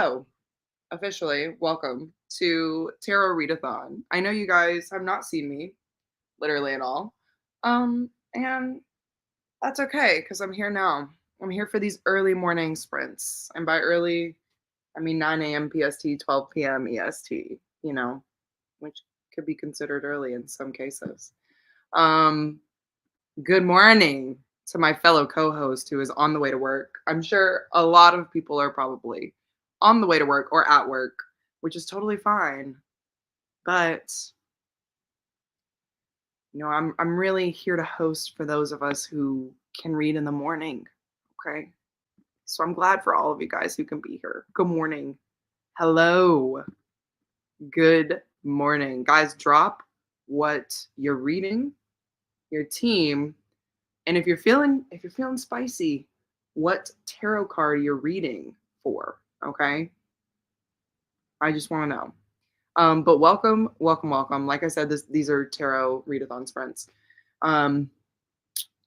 Hello, officially, welcome to Tarot Readathon. I know you guys have not seen me, literally at all. And that's okay, because I'm here now. I'm here for these early morning sprints. And by early, I mean 9 a.m. PST, 12 p.m. EST, which could be considered early in some cases. Um, Good morning to my fellow co-host who is on the way to work. I'm sure a lot of people are probably on the way to work or at work, which is totally fine. But I'm really here to host for those of us who can read in the morning. Okay. So I'm glad for all of you guys who can be here. Good morning. Hello. Good morning. Guys, drop what you're reading, your team, and if you're feeling spicy, what tarot card you're reading for, okay? I just want to know. But welcome, welcome, welcome. Like I said, these are tarot readathon sprints. Um,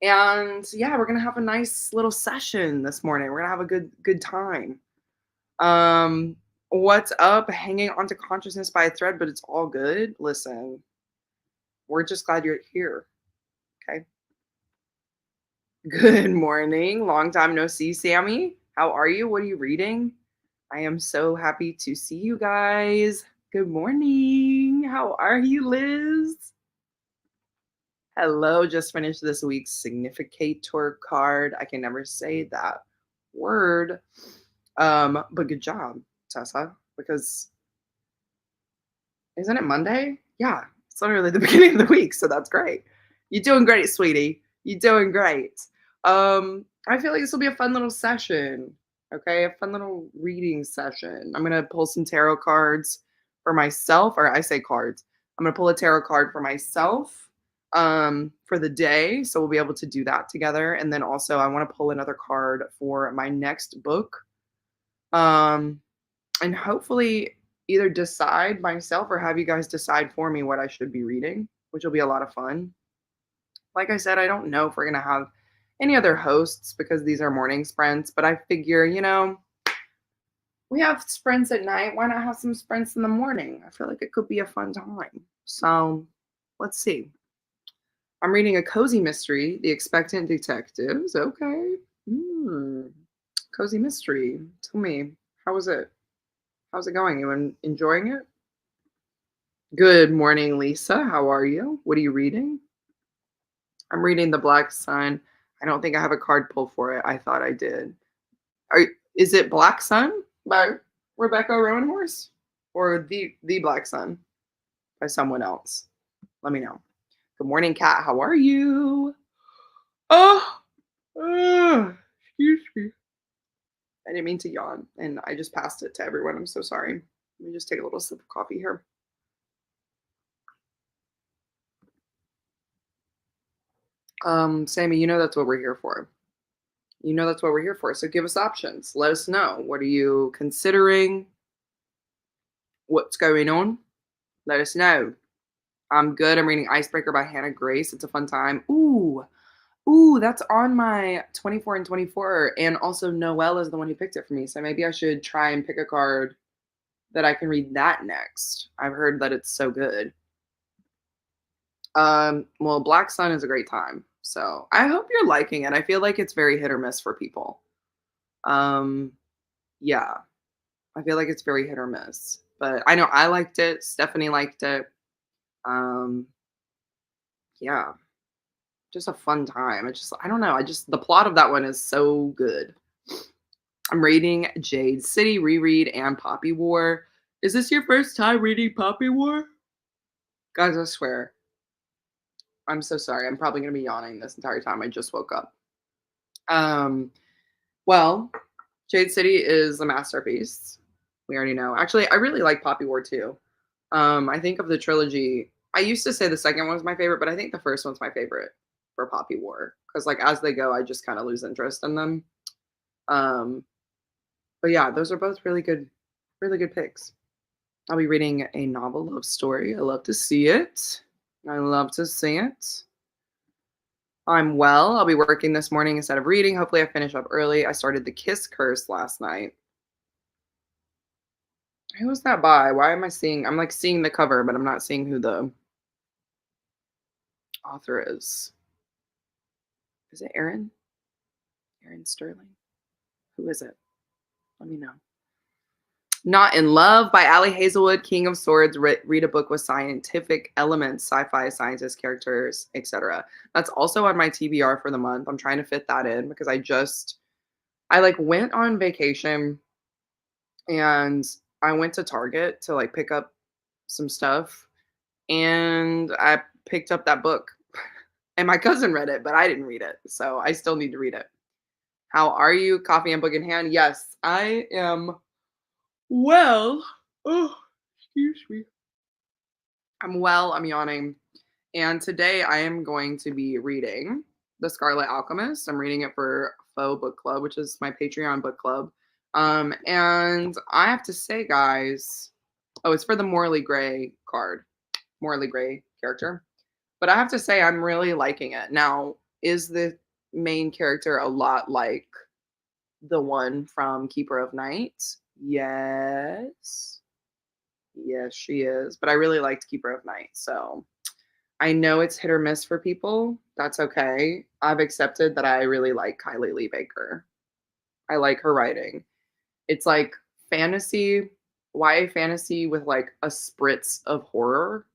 and yeah, we're gonna have a nice little session this morning. We're gonna have a good time. Um, what's up? Hanging onto consciousness by a thread, but it's all good. Listen, we're just glad you're here. Okay. Good morning. Long time no see, Sammy. How are you? What are you reading? I am so happy to see you guys. Good morning. How are you, Liz? Hello. Just finished this week's significator card. I can never say that word. But good job, Tessa, because isn't it Monday? Yeah, it's literally the beginning of the week, so that's great. You're doing great, sweetie. You're doing great. I feel like this will be a fun little session. Okay, a fun little reading session. I'm gonna pull some tarot cards for myself, or I say cards. I'm gonna pull a tarot card for myself for the day, so we'll be able to do that together. And then also, I want to pull another card for my next book, and hopefully either decide myself or have you guys decide for me what I should be reading, which will be a lot of fun. Like I said, I don't know if we're going to have any other hosts because these are morning sprints, but I figure, we have sprints at night. Why not have some sprints in the morning? I feel like it could be a fun time. So let's see. I'm reading a cozy mystery, The Expectant Detectives. Okay. Cozy mystery. Tell me, how was it? How's it going? You enjoying it? Good morning, Lisa. How are you? What are you reading? I'm reading The Black Sun. I don't think I have a card pull for it. I thought I did. Is it Black Sun by Rebecca Roanhorse or the Black Sun by someone else? Let me know. Good morning, Kat. How are you? Oh, excuse me. I didn't mean to yawn, and I just passed it to everyone. I'm so sorry. Let me just take a little sip of coffee here. Sammy, that's what we're here for. That's what we're here for. So give us options. Let us know. What are you considering? What's going on? Let us know. I'm good. I'm reading Icebreaker by Hannah Grace. It's a fun time. Ooh, that's on my 24 and 24. And also Noelle is the one who picked it for me. So maybe I should try and pick a card that I can read that next. I've heard that it's so good. Well, Black Sun is a great time. So I hope you're liking it. I feel like it's very hit or miss for people. Yeah, I feel like it's very hit or miss. But I know I liked it. Stephanie liked it. Yeah, just a fun time. I don't know. The plot of that one is so good. I'm reading Jade City, Reread, and Poppy War. Is this your first time reading Poppy War? Guys, I swear. I'm so sorry. I'm probably going to be yawning this entire time. I just woke up. Well, Jade City is a masterpiece. We already know. Actually, I really like Poppy War too. I think of the trilogy, I used to say the second one was my favorite, but I think the first one's my favorite for Poppy War. Because like as they go, I just kind of lose interest in them. But yeah, those are both really good picks. I'll be reading a novel love story. I love to see it. I'm well. I'll be working this morning instead of reading. Hopefully I finish up early. I started The Kiss Curse last night. Who's that by? Why am I seeing I'm, like, seeing the cover, but I'm not seeing who the author is. Is it Aaron? Aaron Sterling? Who is it? Let me know. Not in Love by Ali Hazelwood, King of Swords. Read a book with scientific elements, sci-fi, scientist characters, etc. That's also on my TBR for the month. I'm trying to fit that in because I like went on vacation and I went to Target to like pick up some stuff and I picked up that book. And my cousin read it, but I didn't read it. So I still need to read it. How are you? Coffee and book in hand. Yes, I am well. Oh, excuse me. I'm well, I'm yawning. And today I am going to be reading The Scarlet Alchemist. I'm reading it for Faux Book Club, which is my Patreon book club. And I have to say, guys, oh, it's for the Morley Gray card, Morley Gray character. But I have to say, I'm really liking it. Now, is the main character a lot like the one from Keeper of Night? Yes. Yes, she is. But I really liked Keeper of Night. So I know it's hit or miss for people. That's okay. I've accepted that I really like Kylie Lee Baker. I like her writing. It's like fantasy, YA fantasy with like a spritz of horror.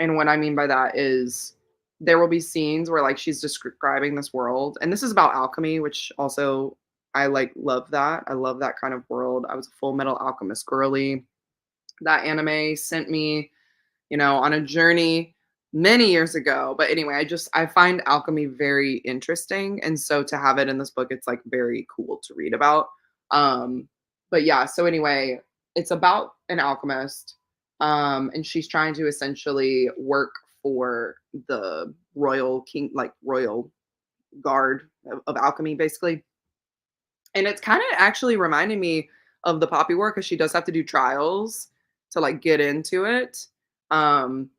And what I mean by that is there will be scenes where like she's describing this world. And this is about alchemy, which also I like love that. I love that kind of world. I was a Full Metal Alchemist girly. That anime sent me, on a journey many years ago. But anyway, I find alchemy very interesting. And so to have it in this book, it's like very cool to read about. Um, but yeah, so anyway, it's about an alchemist. And she's trying to essentially work for the royal king, like royal guard of alchemy, basically. And it's kind of actually reminding me of the Poppy War because she does have to do trials to like get into it. Um,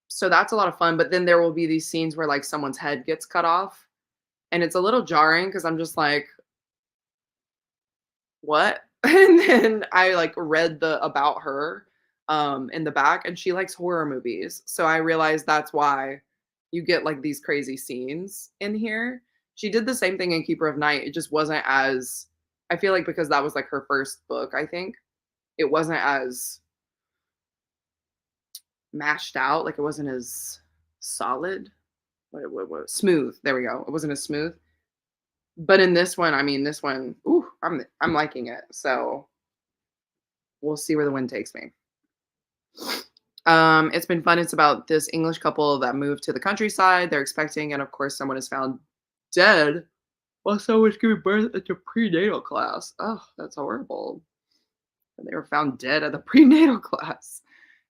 so that's a lot of fun. But then there will be these scenes where like someone's head gets cut off, and it's a little jarring because I'm just like, what? And then I like read the about her in the back, and she likes horror movies. So I realized that's why you get like these crazy scenes in here. She did the same thing in Keeper of Night. It just wasn't as I feel like because that was like her first book, I think. It wasn't as mashed out, like it wasn't as solid. What smooth. There we go. It wasn't as smooth. But in this one, I mean, this one, ooh, I'm liking it. So we'll see where the wind takes me. It's been fun. It's about this English couple that moved to the countryside. They're expecting, and of course, someone is found dead while someone's giving birth at the prenatal class. Oh, that's horrible. And they were found dead at the prenatal class.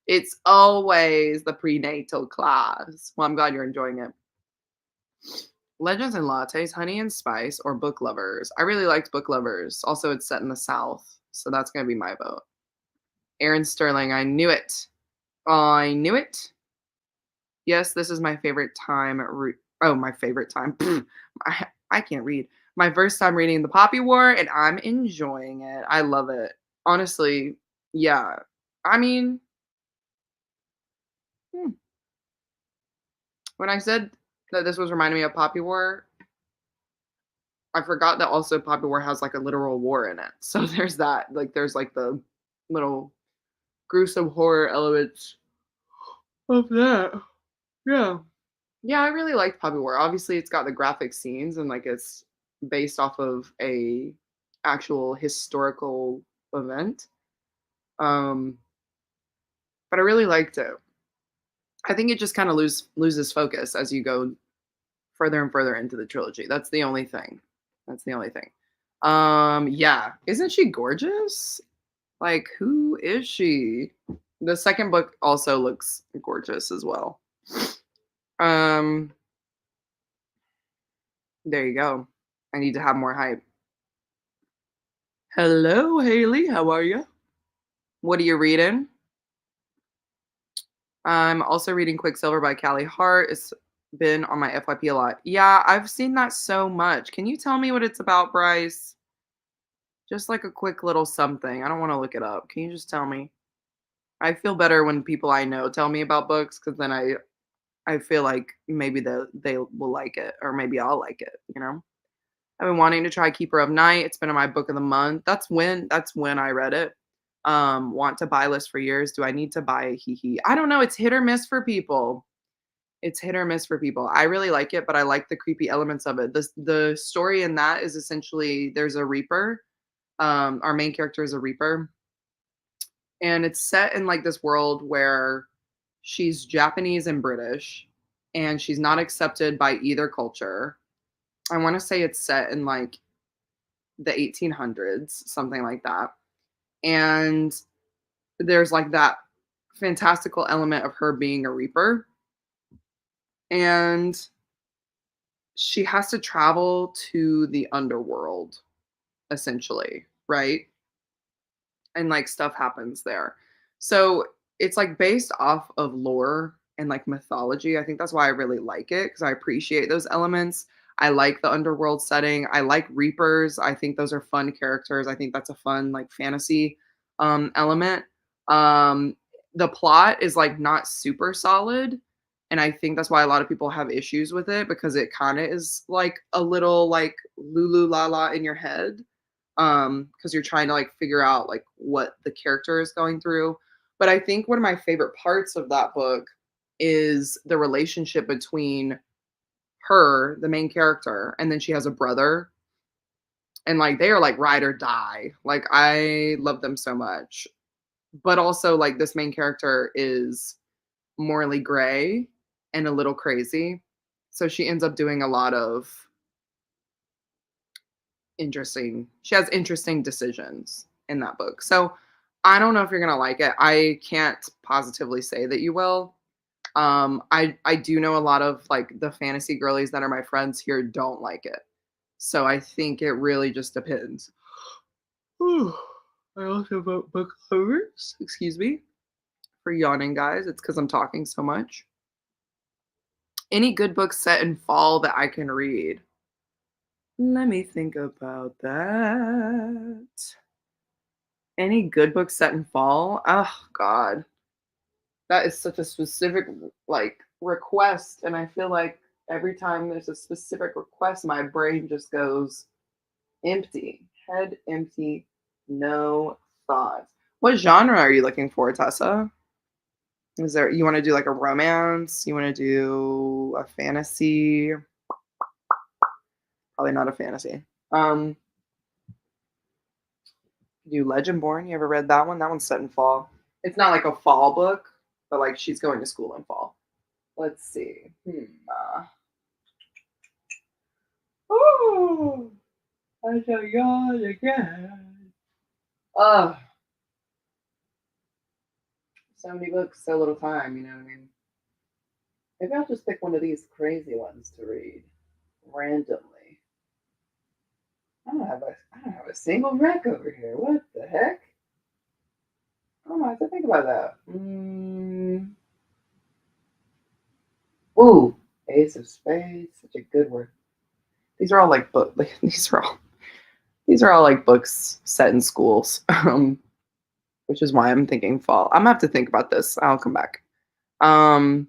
It's always the prenatal class. Well, I'm glad you're enjoying it. Legends and Lattes, Honey and Spice, or Book Lovers. I really liked Book Lovers. Also, it's set in the South, so that's going to be my vote. Aaron Sterling, I knew it. I knew it. Yes, this is my favorite time. My favorite time. I can't read. My first time reading The Poppy War, and I'm enjoying it. I love it. Honestly, yeah. I mean, when I said that this was reminding me of Poppy War, I forgot that also Poppy War has like a literal war in it. So there's that. Like there's like the little gruesome horror elements of that. Yeah. Yeah, I really liked Poppy War. Obviously it's got the graphic scenes and like it's based off of a actual historical event. But I really liked it. I think it just kind of loses focus as you go further and further into the trilogy. That's the only thing. That's the only thing. Yeah. Isn't she gorgeous? Like, who is she? The second book also looks gorgeous as well. There you go. I need to have more hype. Hello, Haley. How are you? What are you reading? I'm also reading Quicksilver by Callie Hart. It's been on my FYP a lot. Yeah, I've seen that so much. Can you tell me what it's about, Bryce? Just like a quick little something. I don't want to look it up. Can you just tell me? I feel better when people I know tell me about books because then I feel like maybe they will like it or maybe I'll like it, you know? I've been wanting to try Keeper of Night. It's been on my book of the month. That's when I read it. Want to buy list for years. Do I need to buy a hee hee? I don't know. It's hit or miss for people. It's hit or miss for people. I really like it, but I like the creepy elements of it. The story in that is essentially there's a reaper. Our main character is a reaper, and it's set in like this world where she's Japanese and British, and she's not accepted by either culture. I want to say it's set in like the 1800s, something like that. And there's like that fantastical element of her being a reaper, and she has to travel to the underworld essentially, right? And like stuff happens there. So it's like based off of lore and like mythology. I think that's why I really like it because I appreciate those elements. I like the underworld setting. I like reapers. I think those are fun characters. I think that's a fun like fantasy element. Um the plot is like not super solid, and I think that's why a lot of people have issues with it because it kind of is like a little like lulu la la in your head, because you're trying to like figure out like what the character is going through. But I think one of my favorite parts of that book is the relationship between her, the main character, and then she has a brother, and like they are like ride or die. Like I love them so much. But also like this main character is morally gray and a little crazy. So she ends up doing a lot of she has interesting decisions in that book. So I don't know if you're gonna like it. I can't positively say that you will. I do know a lot of like the fantasy girlies that are my friends here don't like it. So I think it really just depends. Whew. I also vote book lovers. Excuse me for yawning, guys. It's because I'm talking so much. Any good books set in fall that I can read? Let me think about that. Any good books set in fall? Oh God, that is such a specific like request, and I feel like every time there's a specific request, my brain just goes empty, head empty, no thoughts. What genre are you looking for, Tessa? Is there you want to do like a romance? You want to do a fantasy? Probably not a fantasy. Um, do Legendborn. You ever read that one? That one's set in fall. It's not like a fall book, but like she's going to school in fall. Let's see. Oh, I shall yawn again. Oh, so many books, so little time. You know what I mean? Maybe I'll just pick one of these crazy ones to read randomly. I don't have a single wreck over here. What the heck? I don't know. I have to think about that. Ooh, Ace of Spades, such a good word. These are all like book. Like, these are all like books set in schools, which is why I'm thinking fall. I'm gonna have to think about this. I'll come back. Um,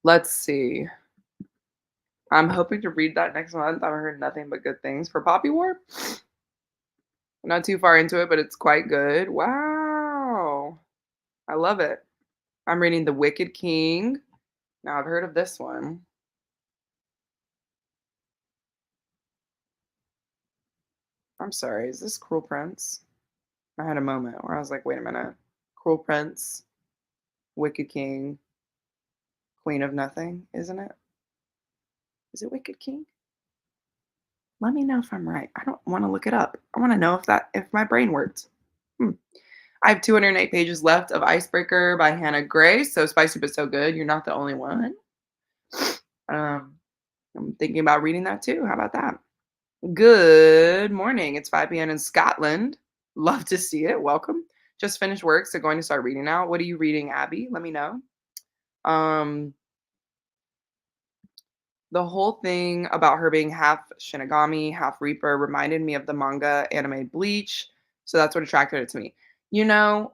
let's see. I'm hoping to read that next month. I've heard nothing but good things for Poppy War. I'm not too far into it, but it's quite good. Wow, I love it. I'm reading The Wicked King. Now I've heard of this one. I'm sorry. Is this Cruel Prince? I had a moment where I was like, wait a minute. Cruel Prince, Wicked King, Queen of Nothing, isn't it? Is it Wicked King? Let me know if I'm right. I don't want to look it up. I want to know if my brain works. Hmm. I have 208 pages left of Icebreaker by Hannah Gray. So spicy but so good. You're not the only one. Um, I'm thinking about reading that too. How about that? Good morning. It's 5 p.m. in Scotland. Love to see it. Welcome. Just finished work, so going to start reading now. What are you reading, Abby? Let me know. Um, The whole thing about her being half Shinigami, half Reaper reminded me of the manga anime Bleach, so that's what attracted it to me. You know,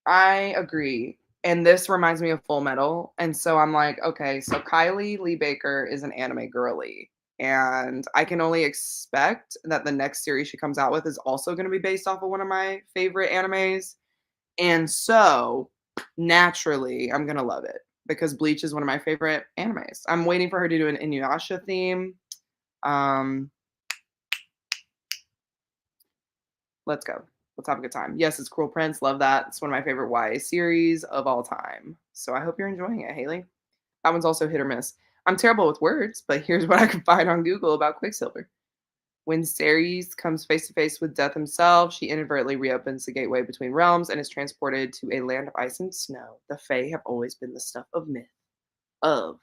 I agree, and this reminds me of Full Metal, and so I'm like, "Okay, so Kylie Lee Baker is an anime girly, and I can only expect that the next series she comes out with is also gonna be based off of one of my favorite animes, and so, naturally, I'm gonna love it because Bleach is one of my favorite animes. I'm waiting for her to do an Inuyasha theme. Um, let's go. Let's have a good time. Yes, it's Cruel Prince. Love that. It's one of my favorite YA series of all time. So I hope you're enjoying it, Haley. That one's also hit or miss. I'm terrible with words, but here's what I can find on Google about Quicksilver. When Ceres comes face to face with Death himself, she inadvertently reopens the gateway between realms and is transported to a land of ice and snow. The Fae have always been the stuff of myth. Of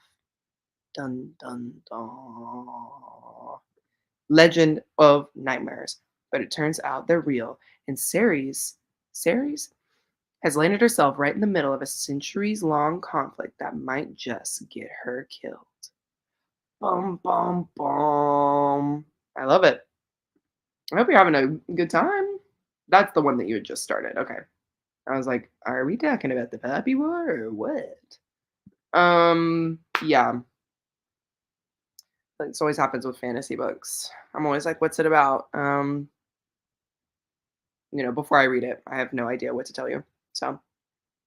dun dun dun legend of nightmares. But it turns out they're real. And Ceres has landed herself right in the middle of a centuries long conflict that might just get her killed. Bum bum bum. I love it. I hope you're having a good time. That's the one that you had just started. Okay. I was like, are we talking about the puppy war or what? Yeah. This always happens with fantasy books. I'm always like, what's it about? Before I read it, I have no idea what to tell you. So,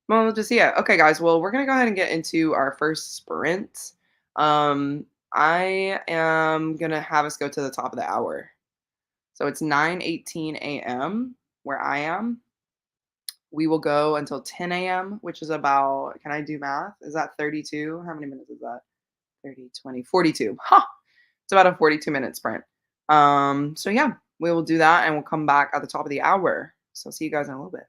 well, just yeah. Okay, guys. Well, we're gonna go ahead and get into our first sprint. I am gonna have us go to the top of the hour. So it's 9:18 a.m. where I am. We will go until 10 a.m., which is about, can I do math? Is that 32? How many minutes is that? 30, 20, 42. Ha! It's about a 42-minute sprint. So yeah, we will do that and we'll come back at the top of the hour. So see you guys in a little bit.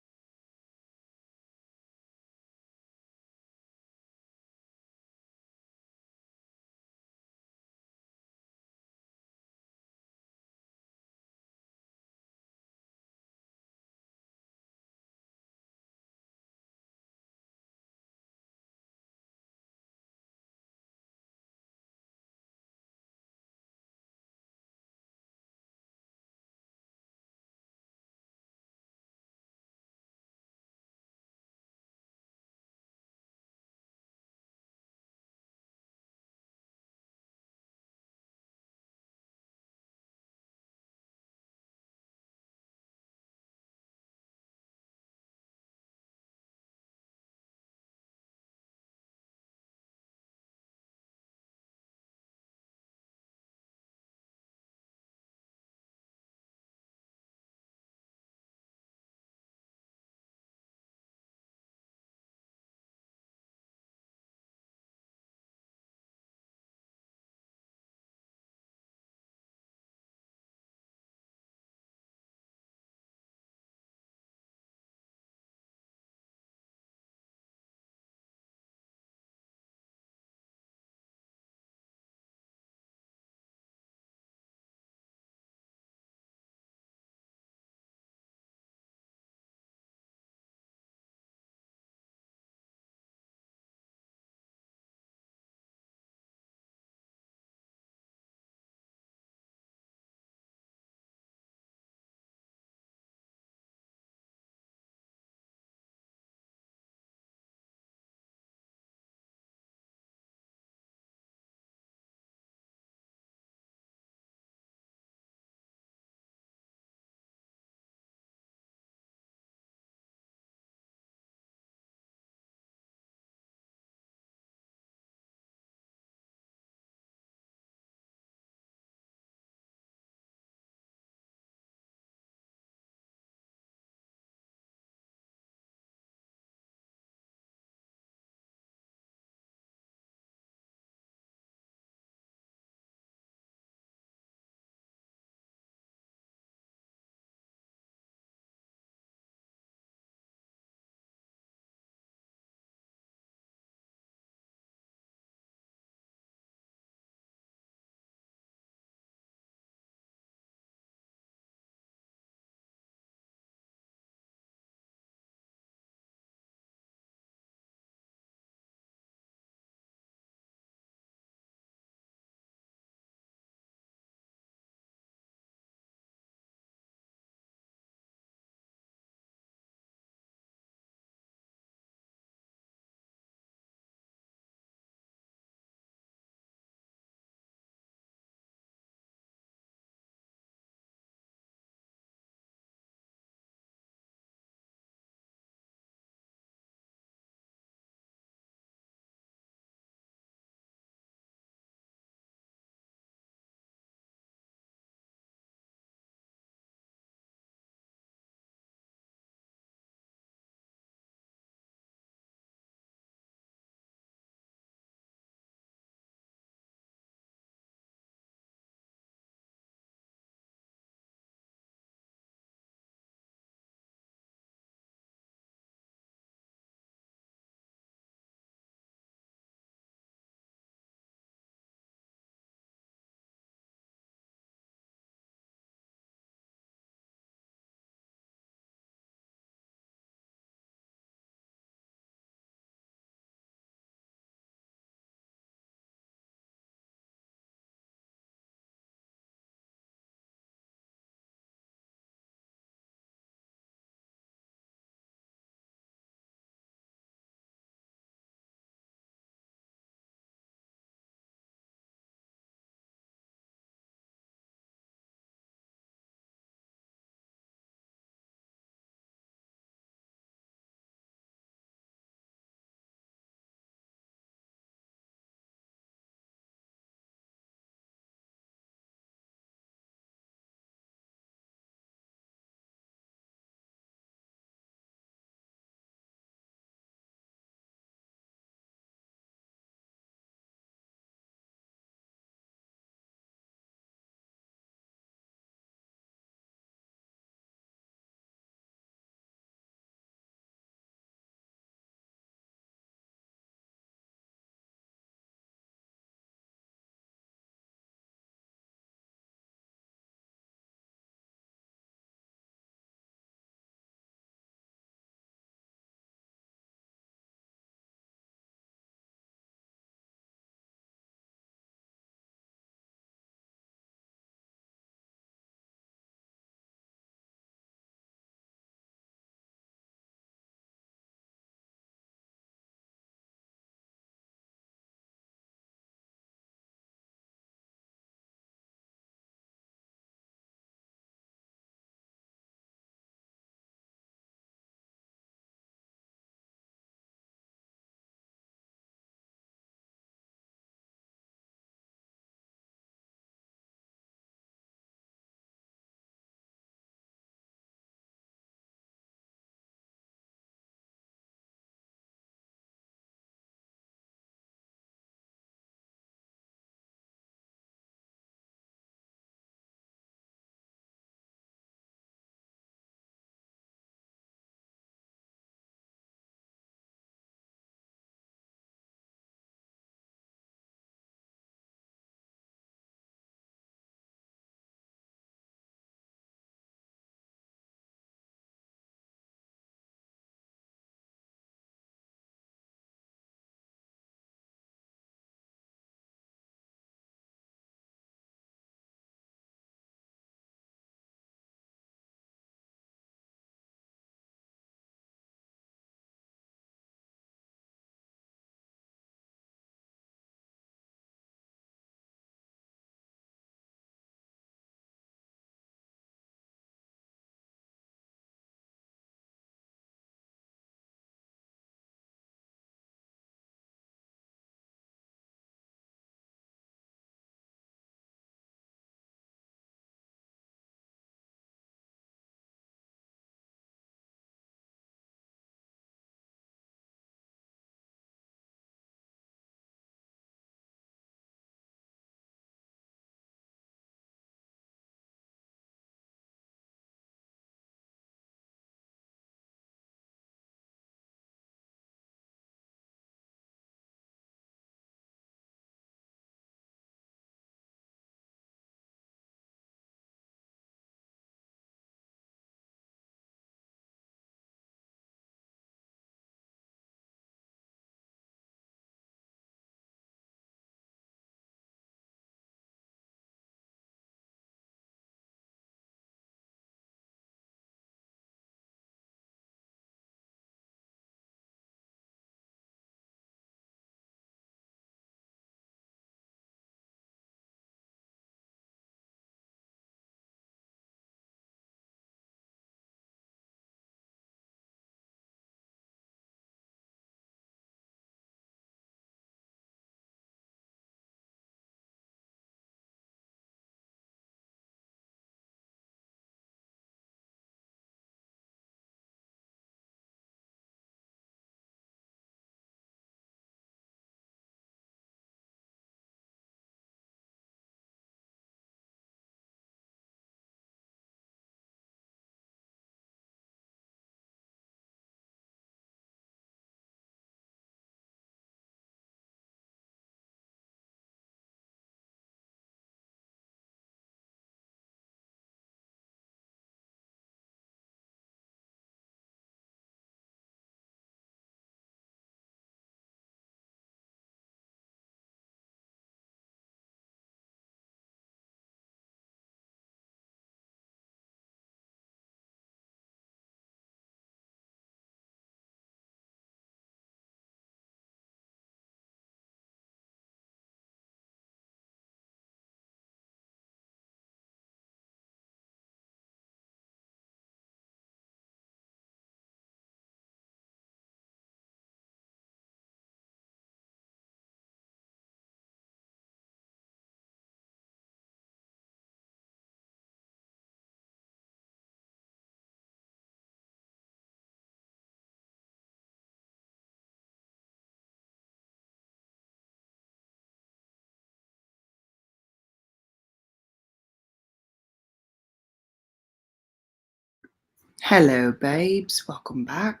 Hello, babes. Welcome back.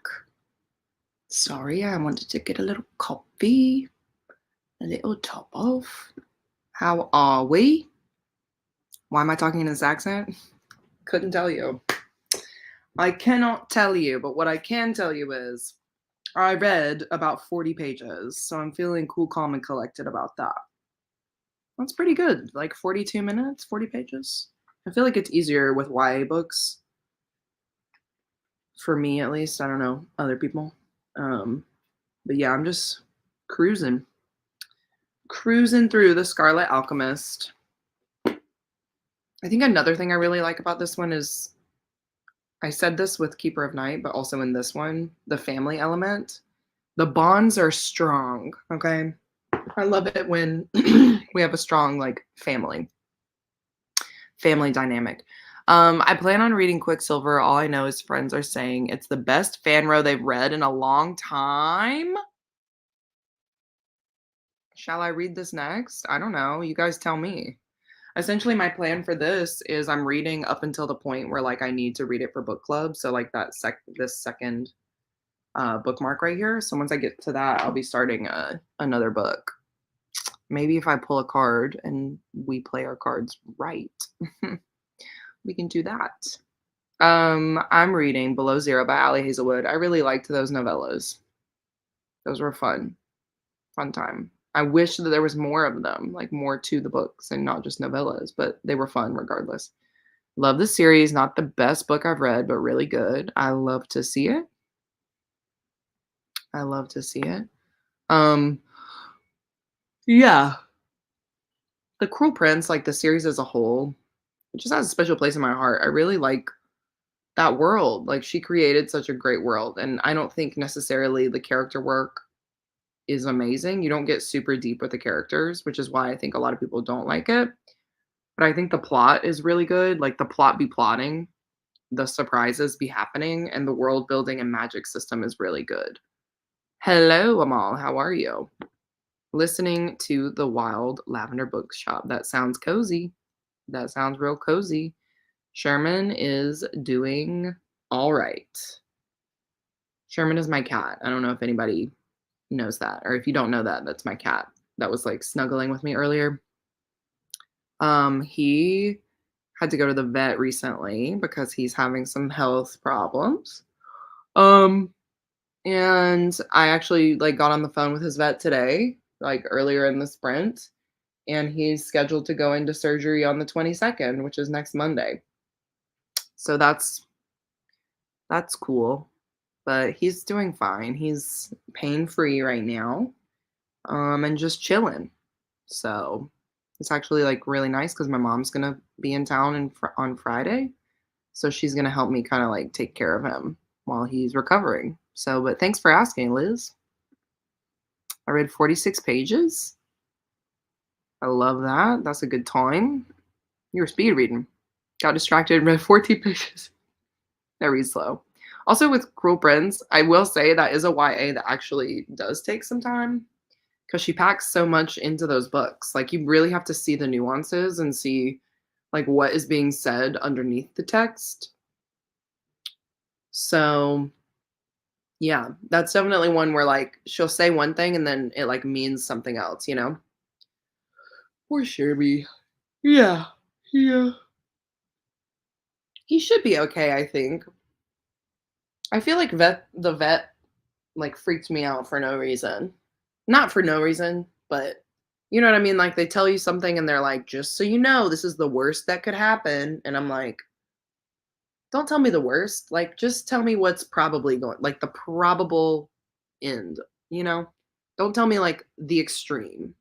Sorry, I wanted to get a little coffee, a little top off. How are we? Why am I talking in this accent? Couldn't tell you. I cannot tell you, but what I can tell you is I read about 40 pages, so I'm feeling cool, calm, and collected about that. That's pretty good. Like 42 minutes, 40 pages. I feel like it's easier with YA books, for me at least. I don't know, other people. But yeah, I'm just cruising. Cruising through The Scarlet Alchemist. I think another thing I really like about this one is I said this with Keeper of Night, but also in this one, the family element. The bonds are strong, okay? I love it when we have a strong like family dynamic. I plan on reading Quicksilver. All I know is friends are saying it's the best fan row they've read in a long time. Shall I read this next? I don't know. You guys tell me. Essentially, my plan for this is I'm reading up until the point where like I need to read it for book club. So like this second bookmark right here. So once I get to that, I'll be starting another book. Maybe if I pull a card and we play our cards right, we can do that. I'm reading Below Zero by Ali Hazelwood. I really liked those novellas. Those were fun. Fun time. I wish that there was more of them, like more to the books and not just novellas, but they were fun regardless. Love the series. Not the best book I've read, but really good. I love to see it. I love to see it. Um, yeah. The Cruel Prince, like the series as a whole, it just has a special place in my heart. I really like that world. Like she created such a great world. And I don't think necessarily the character work is amazing. You don't get super deep with the characters, which is why I think a lot of people don't like it. But I think the plot is really good. Like the plot be plotting, the surprises be happening, and the world building and magic system is really good. Hello, Amal. How are you? Listening to the Wild Lavender Bookshop. That sounds cozy. That sounds real cozy. Sherman is doing all right. Sherman is my cat. I don't know if anybody knows that, or if you don't know that, that's my cat that was like snuggling with me earlier. He had to go to the vet recently because he's having some health problems. Um, and I actually like got on the phone with his vet today, like earlier in the sprint, and he's scheduled to go into surgery on the 22nd, which is next Monday. So that's cool. But he's doing fine. He's pain-free right now. And just chilling. So it's actually like really nice because my mom's gonna be in town on Friday, so she's gonna help me kind of like take care of him while he's recovering. So, but thanks for asking, Liz. I read 46 pages. I love that. That's a good time. You were speed reading. Got distracted and read 40 pages. I read slow. Also, with Cruel Prince, I will say that is a YA that actually does take some time because she packs so much into those books. Like you really have to see the nuances and see like what is being said underneath the text. So yeah, that's definitely one where like she'll say one thing and then it like means something else, you know? Poor Sherby. Yeah. Yeah. He should be okay, I think. I feel like the vet like freaked me out for no reason. Not for no reason, but you know what I mean? Like they tell you something and they're like, just so you know, this is the worst that could happen. And I'm like, don't tell me the worst. Like, just tell me what's probably going, like the probable end, you know? Don't tell me like the extreme,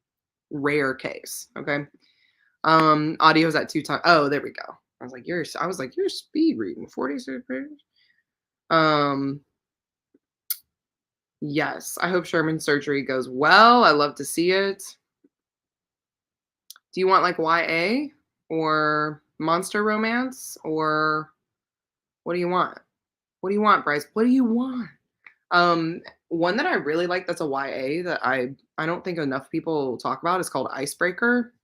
rare case. Okay. Audio's at 2 times. Oh, there we go. I was like, you're speed reading 46 pages. Yes, I hope Sherman's surgery goes well. I love to see it. Do you want like YA or monster romance or what do you want? What do you want, Bryce? What do you want? One that I really like that's a YA that I don't think enough people talk about is called Icebreaker.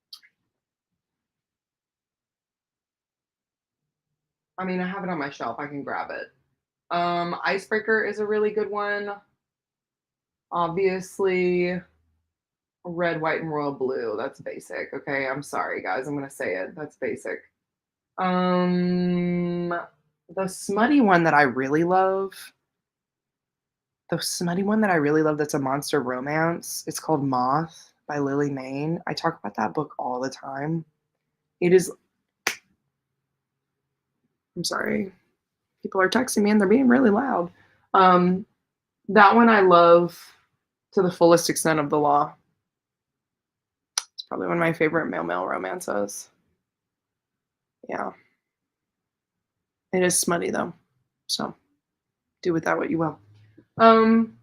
I mean, I have it on my shelf. I can grab it. Icebreaker is a really good one. Obviously, red, white, and royal blue. That's basic. Okay, I'm sorry, guys. I'm gonna say it. That's basic. Um, the smutty one that I really love. The smutty one that I really love. That's a monster romance. It's called Moth by Lily Main. I talk about that book all the time. It is. I'm sorry. People are texting me and they're being really loud. Um, that one I love to the fullest extent of the law. It's probably one of my favorite male romances. Yeah. It is smutty though. So do with that what you will. Um,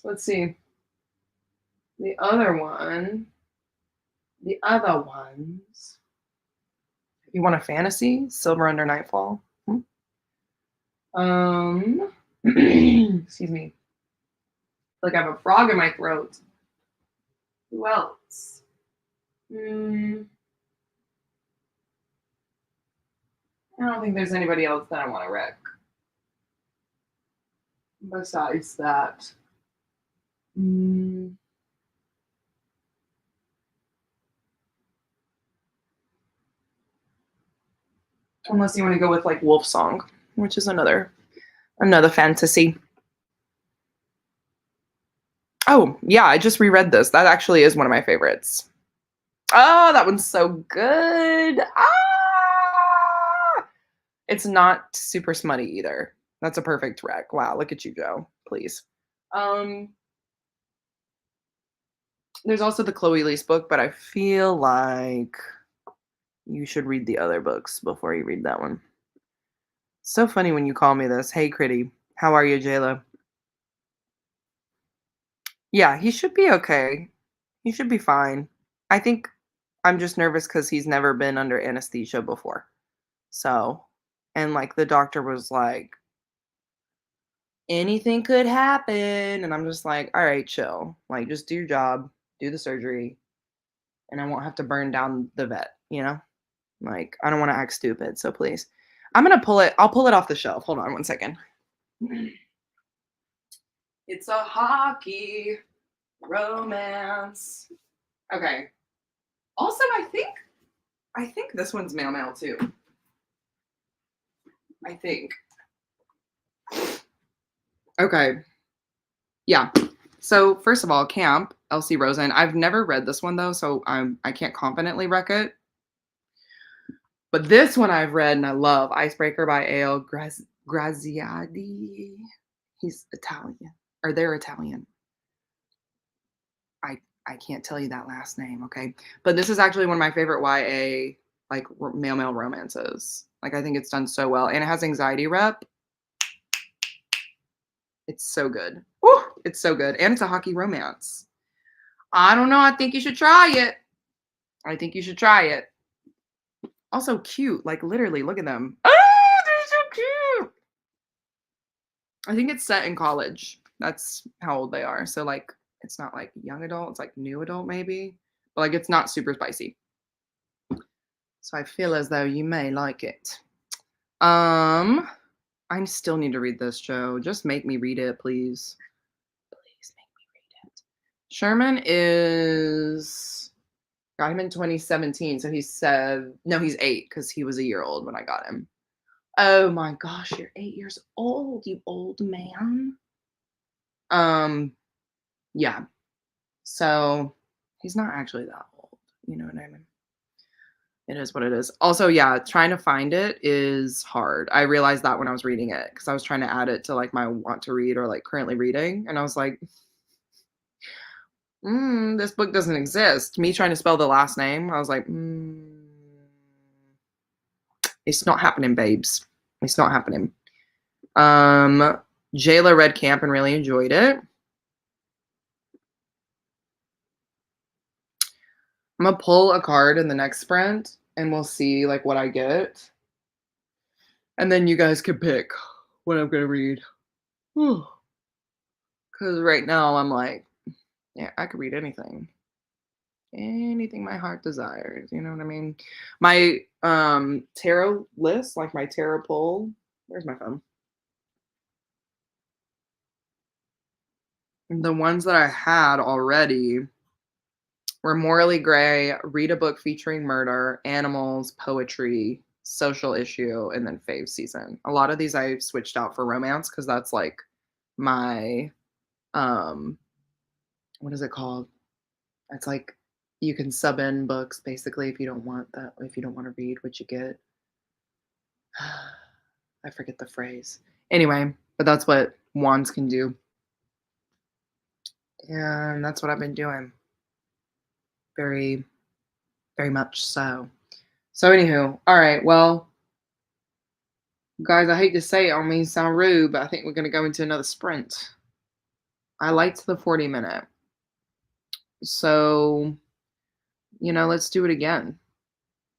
let's see. The other one, the other ones. You want a fantasy? Silver Under Nightfall. Excuse me. Like I have a frog in my throat. Who else? I don't think there's anybody else that I want to wreck. Besides that, unless you want to go with like Wolf Song, which is another fantasy. Oh yeah, I just reread this. That actually is one of my favorites. Oh, that one's so good. Ah, it's not super smutty either. That's a perfect wreck. Wow, look at you, Joe. Please. There's also the Chloe Lease book, but I feel like you should read the other books before you read that one. So funny when you call me this. Hey, Critty. How are you, Jayla? Yeah, he should be okay. He should be fine. I think I'm just nervous because he's never been under anesthesia before. So, and like the doctor was like, anything could happen. And I'm just like, all right, chill. Like, just do your job, do the surgery, and I won't have to burn down the vet, you know? Like, I don't want to act stupid. So please. I'll pull it off the shelf. Hold on one second. It's a hockey romance. Okay. Also, I think this one's mail too. I think. Okay. Yeah. So first of all, Camp, Elsie Rosen. I've never read this one though, so I can't confidently rec it. But this one I've read and I love, Icebreaker by A.L. Graziadi. He's Italian, or they're Italian. I can't tell you that last name, okay? But this is actually one of my favorite YA like male romances. Like I think it's done so well, and it has anxiety rep. It's so good. Woo, it's so good, and it's a hockey romance. I don't know. I think you should try it. I think you should try it. Also cute, like literally, look at them. Oh, they're so cute. I think it's set in college. That's how old they are. So like it's not like young adult, it's like new adult maybe. But like it's not super spicy. So I feel as though you may like it. I still need to read this, Joe. Just make me read it, please. Please make me read it. Sherman got him in 2017, so he's 8 because he was a year old when I got him. Oh my gosh, you're 8 years old, you old man. Yeah. So he's not actually that old. You know what I mean? It is what it is. Also, yeah, trying to find it is hard. I realized that when I was reading it because I was trying to add it to like my want to read or like currently reading, and I was like, this book doesn't exist. Me trying to spell the last name, I was like, it's not happening, babes. It's not happening. Jayla read Camp and really enjoyed it. I'm gonna pull a card in the next sprint and we'll see like what I get. And then you guys can pick what I'm gonna read. Because right now I'm like, yeah, I could read anything. Anything my heart desires. You know what I mean? My tarot list, like my tarot pull. Where's my phone? The ones that I had already were Morally Gray, Read a Book Featuring Murder, Animals, Poetry, Social Issue, and then Fave Season. A lot of these I switched out for romance because that's like my um what is it called? It's like you can sub in books basically if you don't want to read what you get. I forget the phrase. Anyway, but that's what wands can do. And that's what I've been doing. Very, very much so. So anywho, all right, well, guys, I hate to say it, I don't mean to sound rude, but I think we're gonna go into another sprint. I liked the 40-minute. So, let's do it again.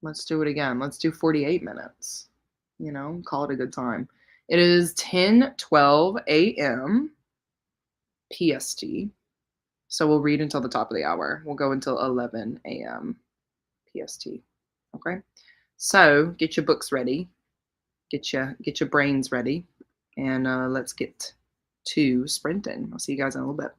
Let's do it again. Let's do 48 minutes. Call it a good time. It is 10:12 a.m. PST. So we'll read until the top of the hour. We'll go until 11 a.m. PST. Okay. So get your books ready. Get your brains ready, and let's get to sprinting. I'll see you guys in a little bit.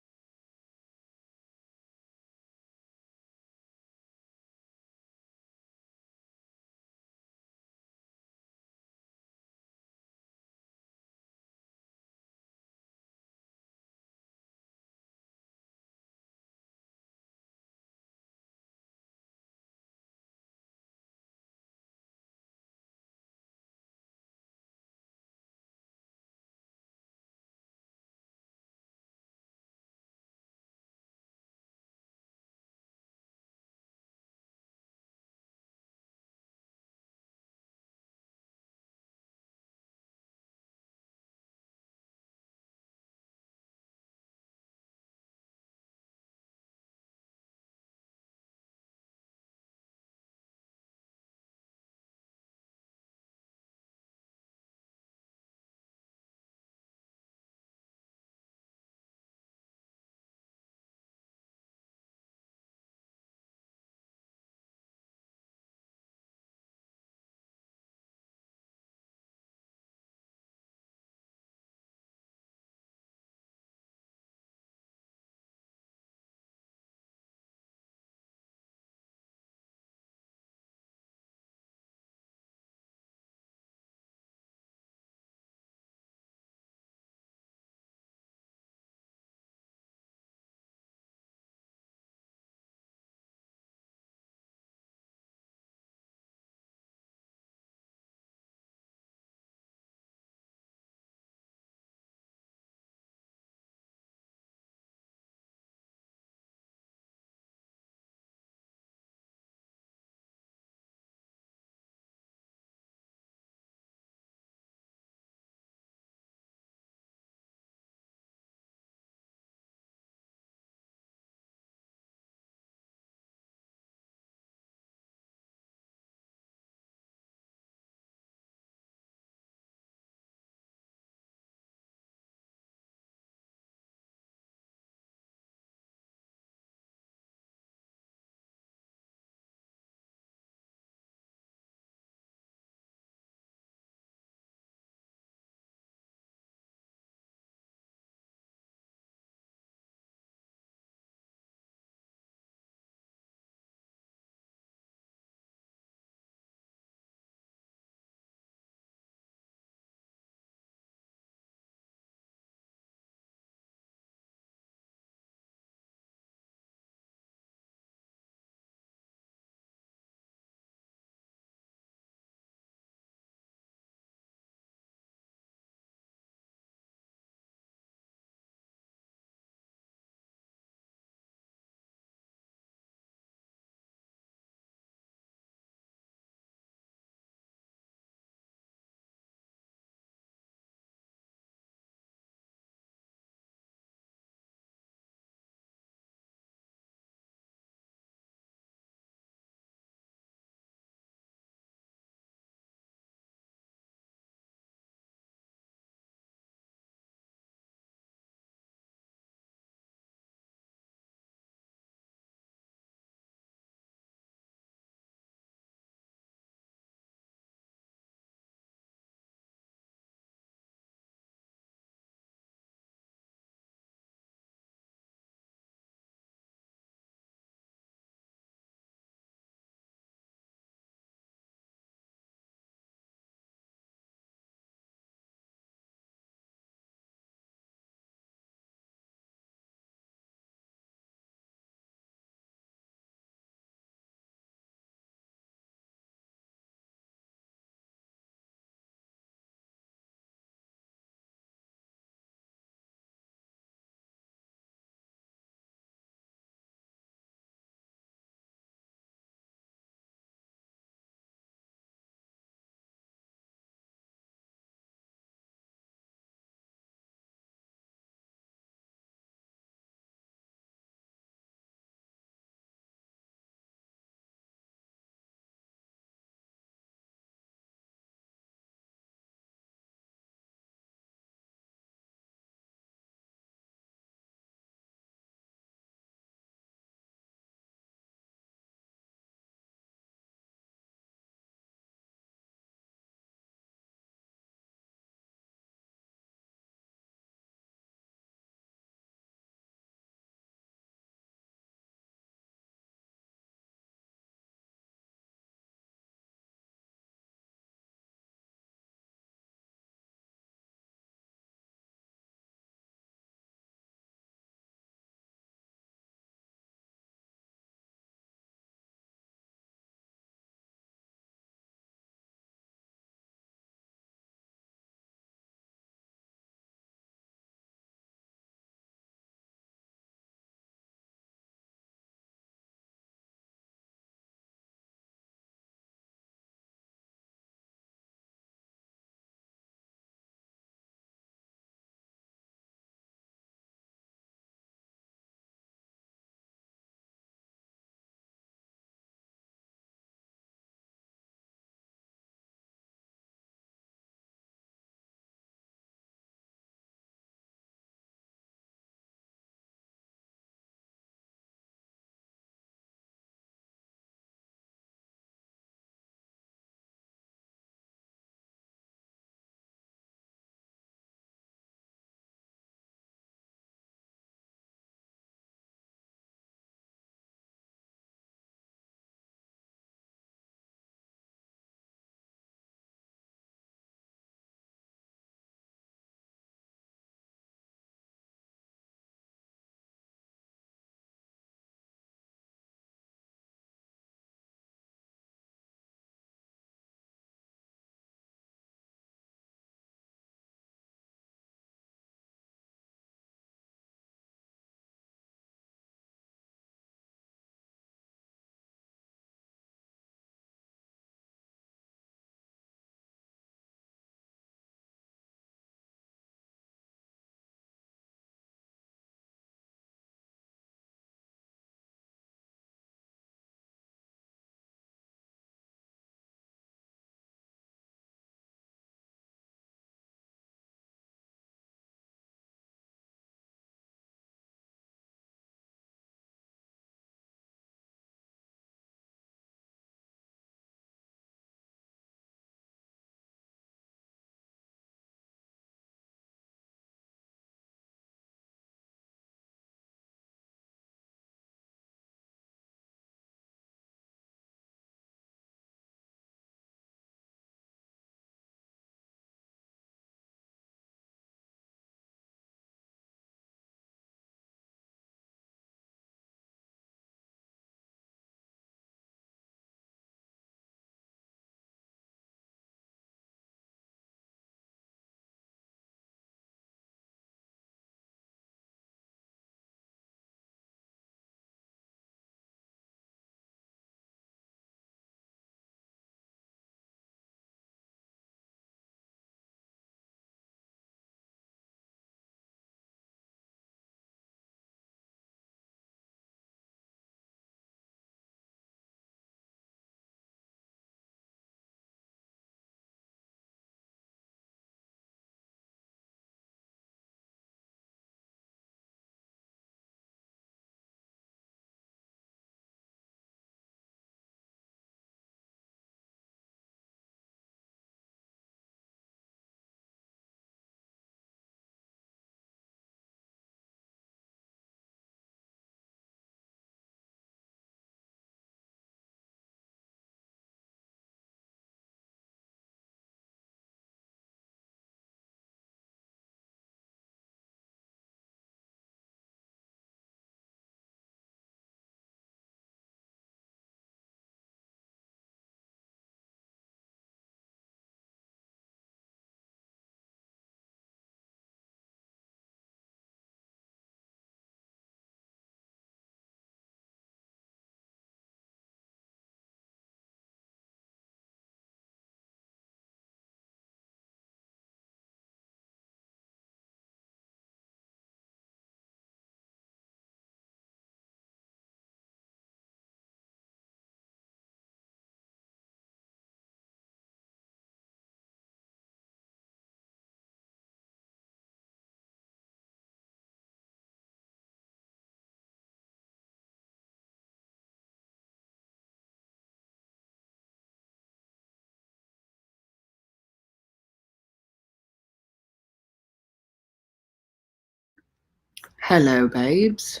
Hello, babes.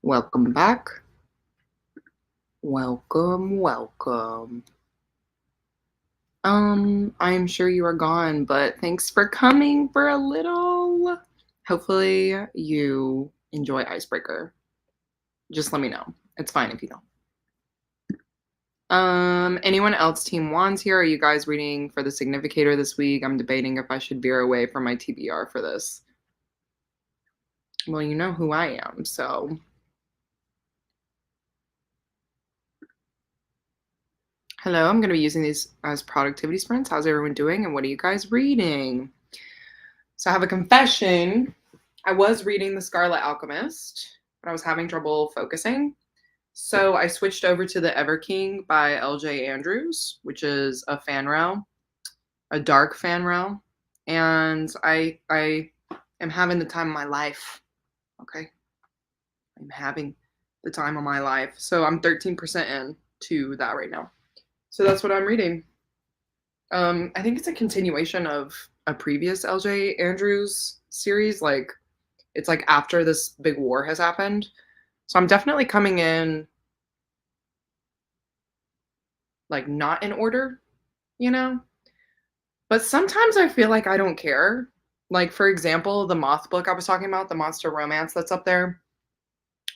Welcome back. Welcome, welcome. I'm sure you are gone, but thanks for coming for a little. Hopefully, you enjoy Icebreaker. Just let me know. It's fine if you don't. Anyone else Team Wands here? Are you guys reading for the Significator this week? I'm debating if I should veer away from my TBR for this. Well, you know who I am, so. Hello, I'm going to be using these as productivity sprints. How's everyone doing, and what are you guys reading? So I have a confession. I was reading The Scarlet Alchemist, but I was having trouble focusing. So I switched over to The Ever King by L.J. Andrews, which is a fan rail, a dark fan rail. And I am having the time of my life. Okay. I'm having the time of my life. So I'm 13% in to that right now. So that's what I'm reading. I think it's a continuation of a previous LJ Andrews series. Like, it's like after this big war has happened. So I'm definitely coming in like not in order, you know? But sometimes I feel like I don't care. Like, for example, the Moth book I was talking about, the monster romance that's up there.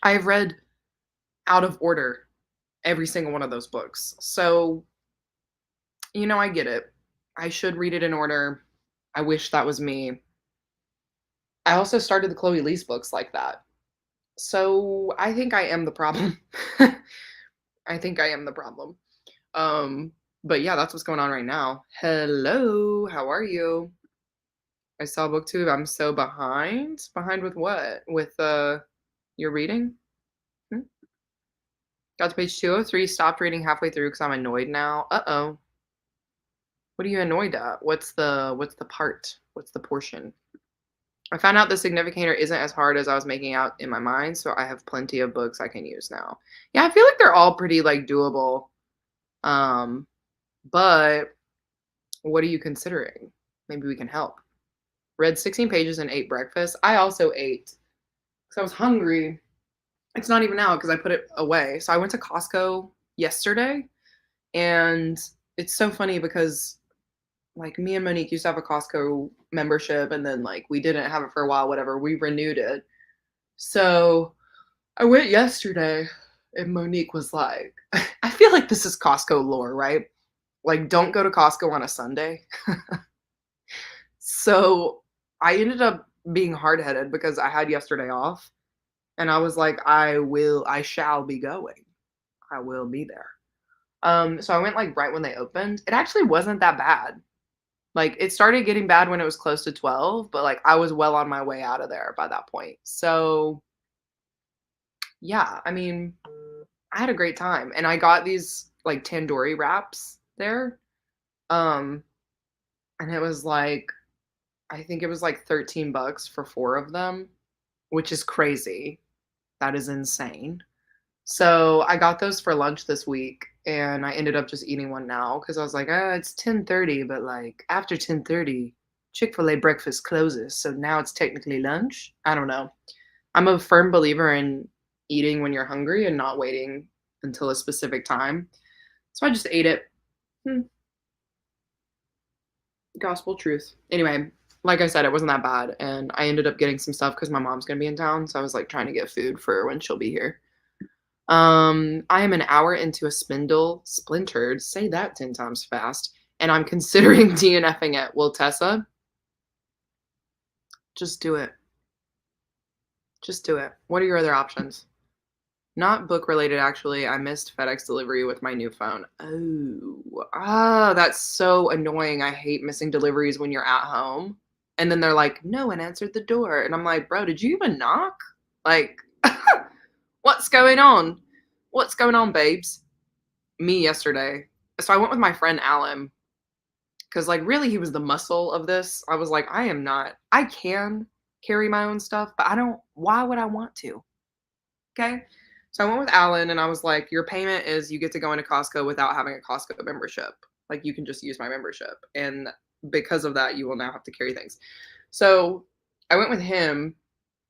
I've read out of order every single one of those books. So, I get it. I should read it in order. I wish that was me. I also started the Chloe Lee's books like that. So I think I am the problem. I think I am the problem. But yeah, that's what's going on right now. Hello, how are you? I saw booktube. I'm so behind. Behind with what? With your reading? Hmm? Got to page 203, stopped reading halfway through because I'm annoyed now. Uh-oh. What are you annoyed at? What's the part? What's the portion? I found out the significator isn't as hard as I was making out in my mind, so I have plenty of books I can use now. Yeah, I feel like they're all pretty like doable. But what are you considering? Maybe we can help. Read 16 pages and ate breakfast. I also ate because I was hungry. It's not even out because I put it away. So I went to Costco yesterday, and it's so funny because like me and Monique used to have a Costco membership, and then like we didn't have it for a while, whatever. We renewed it. So I went yesterday, and Monique was like, I feel like this is Costco lore, right? Like, don't go to Costco on a Sunday. So I ended up being hard headed because I had yesterday off. And I was like, I shall be going. I will be there. So I went like right when they opened. It actually wasn't that bad. Like, it started getting bad when it was close to 12, but like I was well on my way out of there by that point. So yeah, I mean, I had a great time. And I got these like tandoori wraps there. Um, and it was like, I think it was like $13 for 4 of them, which is crazy. That is insane. So I got those for lunch this week, and I ended up just eating one now because I was like, it's 10:30, but like after 10:30, Chick-fil-A breakfast closes, so now it's technically lunch. I don't know. I'm a firm believer in eating when you're hungry and not waiting until a specific time. So I just ate it. Hmm, gospel truth. Anyway, like I said, it wasn't that bad, and I ended up getting some stuff because my mom's gonna be in town, so I was like trying to get food for when she'll be here. I am an hour into a spindle splintered. Say that 10 times fast. And I'm considering DNFing it. Well, Tessa, just do it. Just do it. What are your other options? Not book related, actually. I missed FedEx delivery with my new phone. Oh, that's so annoying. I hate missing deliveries when you're at home. And then they're like, no one answered the door. And I'm like, bro, did you even knock? Like, what's going on? What's going on, babes? Me yesterday. So I went with my friend Alan because, like, really, he was the muscle of this. I was like, I can carry my own stuff, but I don't, why would I want to? Okay. So I went with Alan, and I was like, your payment is you get to go into Costco without having a Costco membership. Like, you can just use my membership. And because of that, you will now have to carry things. So I went with him,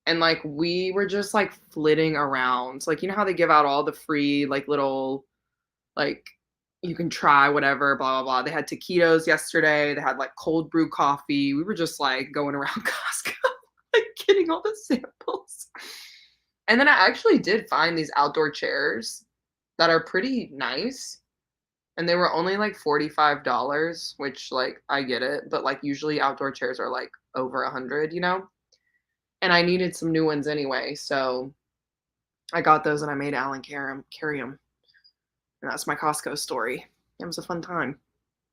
And, like, we were just, like, flitting around. Like, you know how they give out all the free, like, little, like, you can try whatever, blah, blah, blah. They had taquitos yesterday. They had, like, cold brew coffee. We were just, like, going around Costco, like, getting all the samples. And then I actually did find these outdoor chairs that are pretty nice, and they were only, like, $45, which, like, I get it, but, like, usually outdoor chairs are, like, over 100, you know? And I needed some new ones anyway, so I got those and I made Alan carry them. And that's my Costco story. It was a fun time.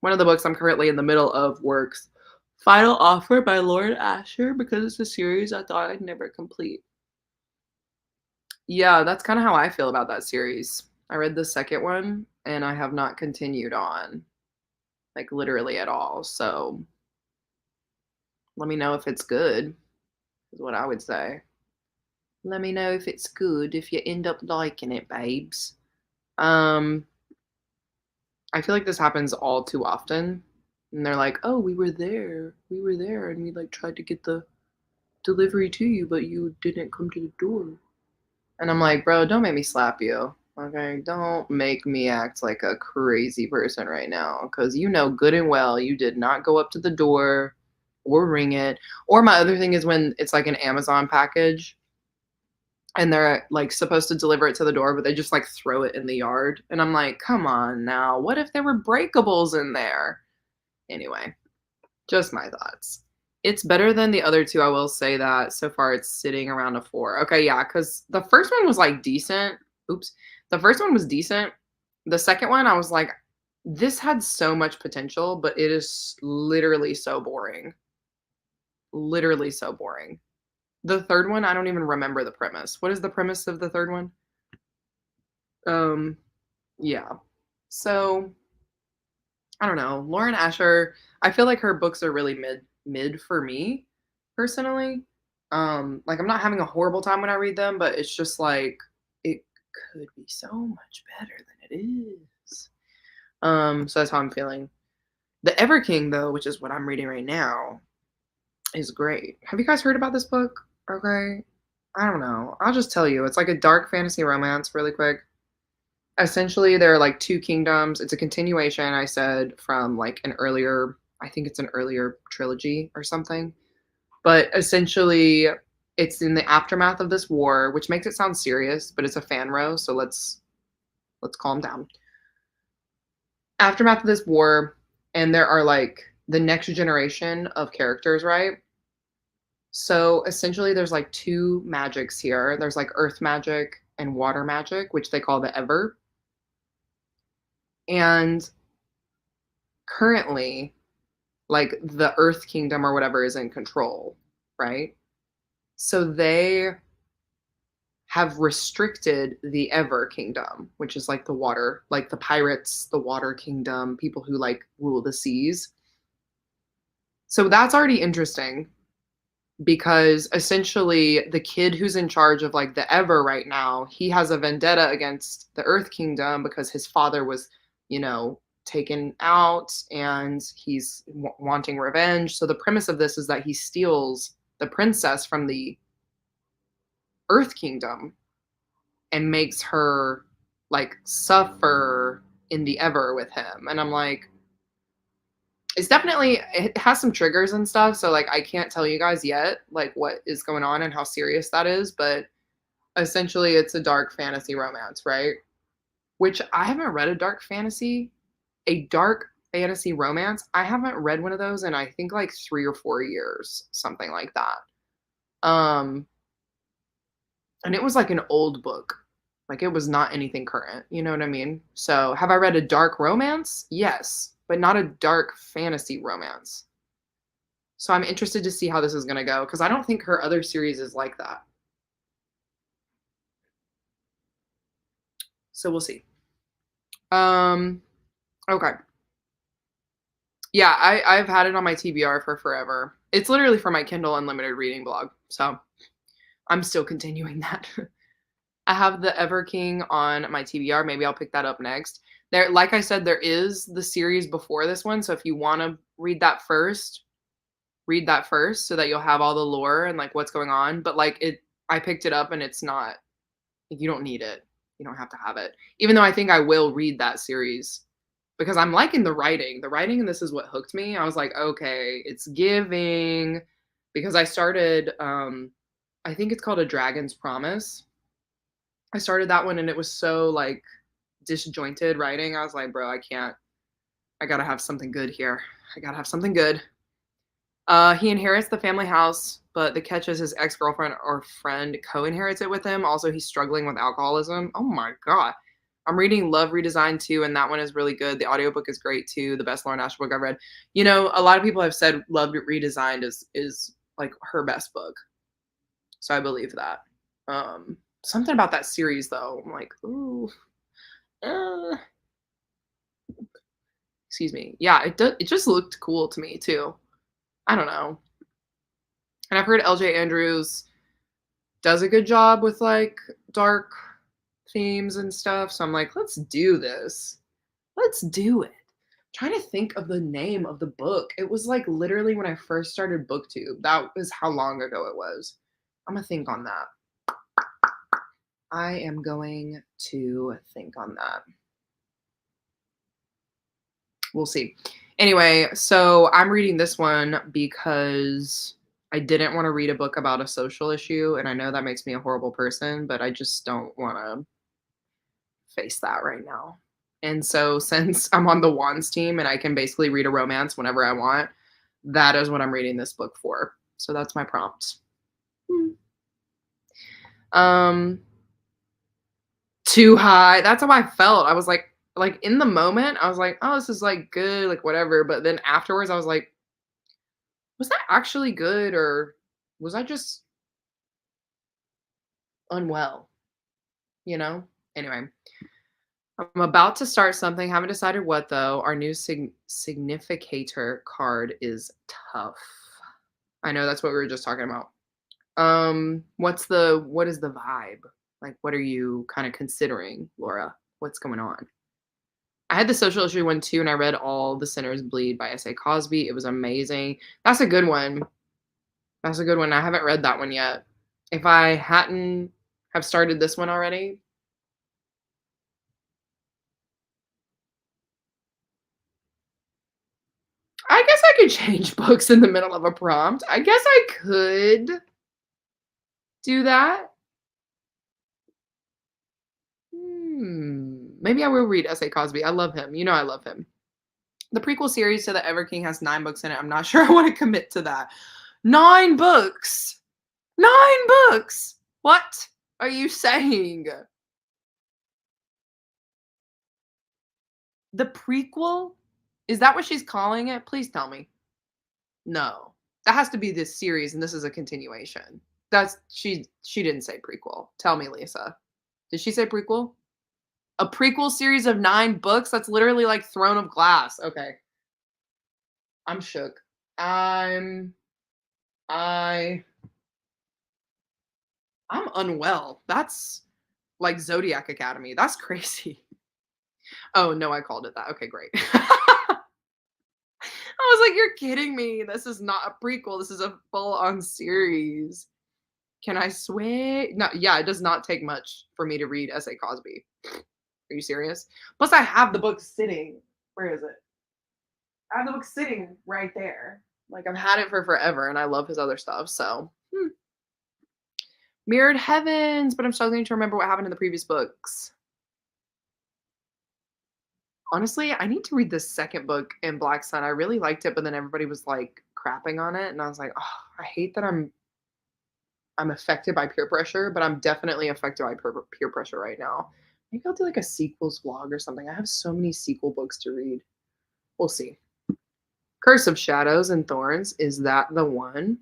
One of the books I'm currently in the middle of works Final Offer by Lauren Asher because it's a series I thought I'd never complete. Yeah, that's kind of how I feel about that series. I read the second one and I have not continued on, like literally at all. So let me know if it's good, is what I would say. Let me know if it's good, if you end up liking it, babes. Um, I feel like this happens all too often. And they're like, "Oh, we were there. We were there and we like tried to get the delivery to you, but you didn't come to the door." And I'm like, "Bro, don't make me slap you. Okay? Don't make me act like a crazy person right now cuz you know good and well you did not go up to the door or ring it." Or my other thing is when it's like an Amazon package and they're like supposed to deliver it to the door, but they just like throw it in the yard. And I'm like, come on now. What if there were breakables in there? Anyway, just my thoughts. It's better than the other two. I will say that so far it's sitting around a 4. Okay, yeah, because the first one was like decent. Oops. The first one was decent. The second one, I was like, this had so much potential, but it is literally so boring. Literally so boring. The third one, I don't even remember the premise. What is the premise of the third one? Um, yeah. So, I don't know. Lauren Asher, I feel like her books are really mid for me personally. Like I'm not having a horrible time when I read them, but it's just like it could be so much better than it is. So that's how I'm feeling. The Ever King though, which is what I'm reading right now, is great. Have you guys heard about this book? Okay. I don't know. I'll just tell you. It's like a dark fantasy romance, really quick. Essentially, there are like two kingdoms. It's a continuation, I said, from like an earlier, I think it's an earlier trilogy or something. But essentially, it's in the aftermath of this war, which makes it sound serious, but it's a fan row, so let's calm down. Aftermath of this war, and there are like the next generation of characters, right? So essentially, there's like two magics here. There's like earth magic and water magic, which they call the Ever. And currently, like the Earth Kingdom or whatever is in control, right? So they have restricted the Ever Kingdom, which is like the water, like the pirates, the water kingdom, people who like rule the seas. So that's already interesting because essentially the kid who's in charge of like the Ever right now, he has a vendetta against the Earth Kingdom because his father was, you know, taken out and he's wanting revenge. So the premise of this is that he steals the princess from the Earth Kingdom and makes her like suffer in the Ever with him. And I'm like, it's definitely, it has some triggers and stuff, so like I can't tell you guys yet like what is going on and how serious that is, but essentially it's a dark fantasy romance, right? Which I haven't read a dark fantasy romance. I haven't read one of those in I think like 3 or 4 years, something like that. And it was like an old book. Like it was not anything current, you know what I mean? So, have I read a dark romance? Yes, but not a dark fantasy romance. So, I'm interested to see how this is going to go because I don't think her other series is like that. So, we'll see. Okay. Yeah, I've had it on my TBR for forever. It's literally for my Kindle Unlimited reading blog. So, I'm still continuing that. I have the Ever King on my TBR. Maybe I'll pick that up next. There, like I said, there is the series before this one. So if you want to read that first so that you'll have all the lore and like what's going on. But like I picked it up and it's not you don't need it. You don't have to have it. Even though I think I will read that series because I'm liking the writing. The writing in this is what hooked me. I was like, "Okay, it's giving," because I started, I think it's called A Dragon's Promise. I started that one and it was so, like, disjointed writing. I was like, "Bro, I can't. I gotta have something good here. I gotta have something good." He inherits the family house, but the catch is his ex-girlfriend or friend co-inherits it with him. Also, he's struggling with alcoholism. Oh my god. I'm reading Love Redesigned too, and that one is really good. The audiobook is great too. The best Lauren Asher book I've read. You know, a lot of people have said Love Redesigned is like her best book. So I believe that. Something about that series though. I'm like, ooh, uh, excuse me. Yeah, it just looked cool to me too. I don't know. And I've heard LJ Andrews does a good job with like dark themes and stuff. So I'm like, let's do this. Let's do it. Trying to think of the name of the book. It was like literally when I first started BookTube. That was how long ago it was. I'm gonna think on that. I am going to think on that. We'll see. Anyway, so I'm reading this one because I didn't want to read a book about a social issue. And I know that makes me a horrible person, but I just don't want to face that right now. And so since I'm on the Wands team and I can basically read a romance whenever I want, that is what I'm reading this book for. So that's my prompt. Hmm. Um Too high. That's how I felt. I was like in the moment, I was like, "Oh, this is like good, like whatever." But then afterwards I was like, "Was that actually good or was I just unwell?" You know? Anyway, I'm about to start something. Haven't decided what though. Our new significator card is tough. I know that's what we were just talking about. What is the vibe? Like what are you kind of considering, Laura? What's going on? I had the social issue one too, and I read All the Sinners Bleed by S.A. Cosby. It was amazing. That's a good one. That's a good one. I haven't read that one yet. If I hadn't have started this one already, I guess I could change books in the middle of a prompt. I guess I could do that. Maybe I will read S.A. Cosby. I love him. You know I love him. The prequel series to The Ever King has 9 books in it. I'm not sure I want to commit to that. 9 books. 9 books. What are you saying? The prequel? Is that what she's calling it? Please tell me. No. That has to be this series and this is a continuation. That's she didn't say prequel. Tell me, Lisa. Did she say prequel? A prequel series of 9 books? That's literally like Throne of Glass. Okay. I'm shook. I'm I I'm unwell. That's like Zodiac Academy. That's crazy. Oh, no, I called it that. Okay, great. I was like, "You're kidding me. This is not a prequel. This is a full-on series." Can I sway? No, yeah, it does not take much for me to read S.A. Cosby. Are you serious? Plus, I have the book sitting. Where is it? I have the book sitting right there. Like I've had it for forever, and I love his other stuff. So, Mirrored Heavens, but I'm struggling to remember what happened in the previous books. Honestly, I need to read the second book in Black Sun. I really liked it, but then everybody was like crapping on it, and I was like, oh, I hate that I'm affected by peer pressure, but I'm definitely affected by peer pressure right now. Maybe I'll do like a sequels vlog or something. I have so many sequel books to read. We'll see. Curse of Shadows and Thorns. Is that the one?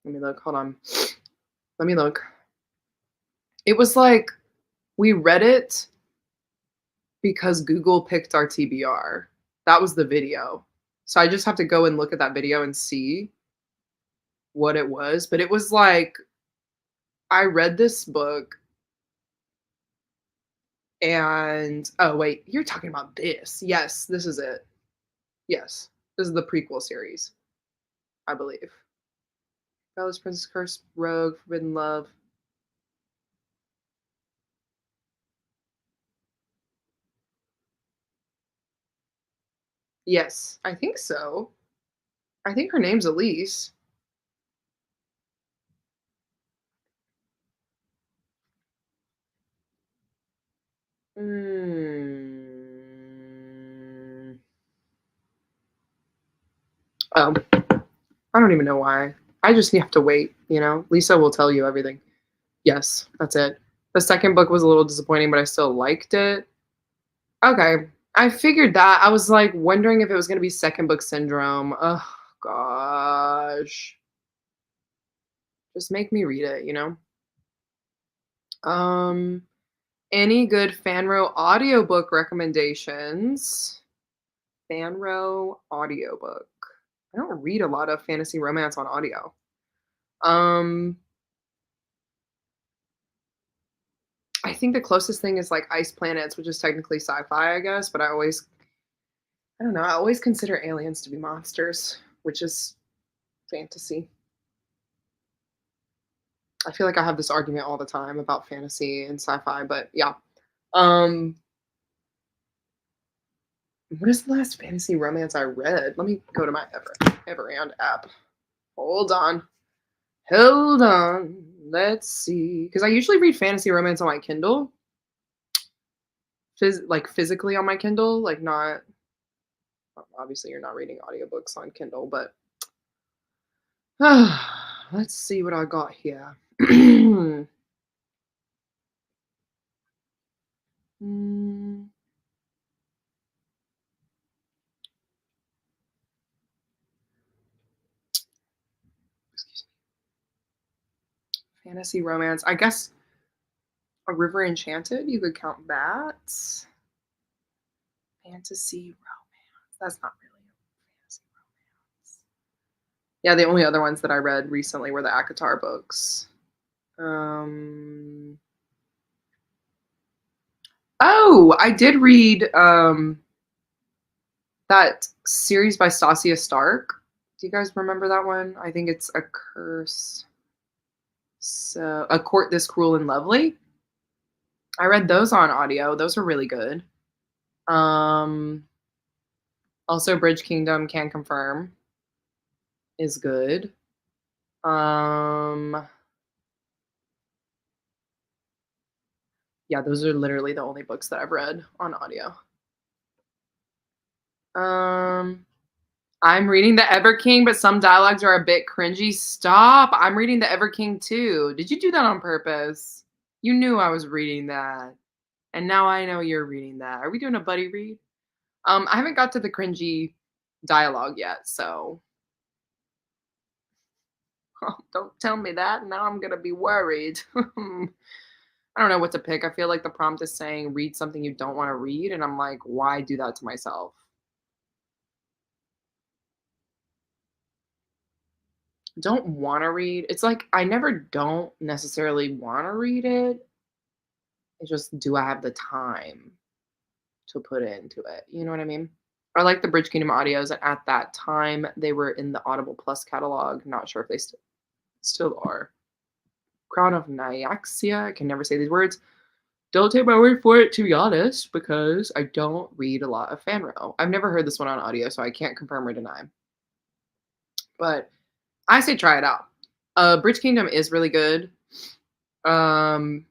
Let me look. Hold on. Let me look. It was like we read it because Google picked our TBR. That was the video. So I just have to go and look at that video and see what it was. But it was like I read this book and oh wait, you're talking about this. Yes, this is it. Yes. This is the prequel series, I believe. Bella's Princess Curse, Rogue, Forbidden Love. Yes, I think so. I think her name's Elise. Mm. Oh, I don't even know why. I just have to wait, you know? Lisa will tell you everything. Yes, that's it. The second book was a little disappointing, but I still liked it. Okay. I figured that. I was like wondering if it was going to be second book syndrome. Oh, gosh. Just make me read it, you know? Um, any good Fanro audiobook recommendations? Fanro audiobook. I don't read a lot of fantasy romance on audio. Um, I think the closest thing is like Ice Planets, which is technically sci-fi, I guess, but I don't know, I always consider aliens to be monsters, which is fantasy. I feel like I have this argument all the time about fantasy and sci-fi, but yeah. Um, what is the last fantasy romance I read? Let me go to my Everand app. Hold on. Hold on. Let's see. Because I usually read fantasy romance on my Kindle. Like physically on my Kindle. Like not obviously you're not reading audiobooks on Kindle, but let's see what I got here. Mm, excuse me. Fantasy romance. I guess A River Enchanted, you could count that. Fantasy romance. That's not really a fantasy romance. Yeah, the only other ones that I read recently were the Akatar books. Um Oh, I did read that series by Stasia Stark. Do you guys remember that one? I think it's A Curse. So, A Court This Cruel and Lovely. I read those on audio. Those are really good. Um, also, Bridge Kingdom Can Confirm is good. Um, yeah, those are literally the only books that I've read on audio. Um, I'm reading the Ever King, but some dialogues are a bit cringy. Stop. I'm reading the Ever King too. Did you do that on purpose? You knew I was reading that. And now I know you're reading that. Are we doing a buddy read? I haven't got to the cringy dialogue yet, so don't tell me that. Now I'm gonna be worried. I don't know what to pick. I feel like the prompt is saying read something you don't want to read, and I'm like, why do that to myself? Don't want to read. It's like I never don't necessarily want to read it. It's just do I have the time to put into it? You know what I mean? I like the Bridge Kingdom audios, and at that time they were in the Audible Plus catalog. Not sure if they still are. Crown of Nyaxia. I can never say these words. Don't take my word for it, to be honest, because I don't read a lot of fanro. I've never heard this one on audio, so I can't confirm or deny. But I say try it out. Bridge Kingdom is really good. Um,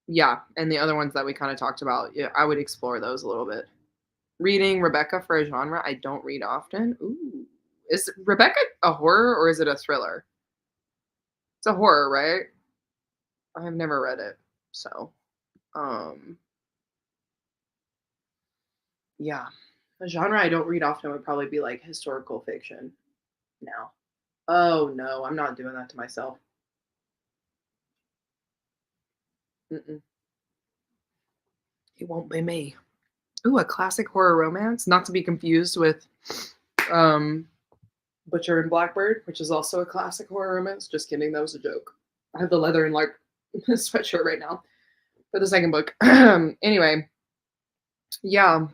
yeah, and the other ones that we kind of talked about, yeah, I would explore those a little bit. Reading Rebecca for a genre I don't read often. Ooh, is Rebecca a horror or is it a thriller? It's a horror, right? I have never read it, so um, yeah. A genre I don't read often would probably be like historical fiction. Now, oh no, I'm not doing that to myself. Mm-mm. It won't be me. Ooh, a classic horror romance, not to be confused with um, Butcher and Blackbird, which is also a classic horror romance. Just kidding, that was a joke. I have the leather and like sweatshirt right now for the second book. Anyway, yeah,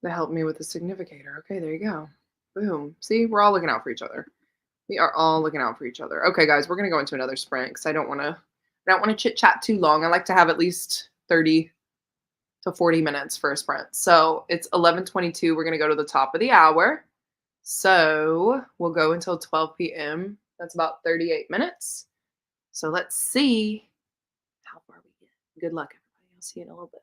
to help me with the significator. Okay, there you go. Boom. See, we're all looking out for each other. We are all looking out for each other. Okay, guys, we're gonna go into another sprint because I don't want to chit chat too long. I like to have at least 30 to 40 minutes for a sprint. So it's 11:22. We're gonna go to the top of the hour. So we'll go until 12 p.m. That's about 38 minutes. So let's see how far we get. Good luck, everybody. I'll see you in a little bit.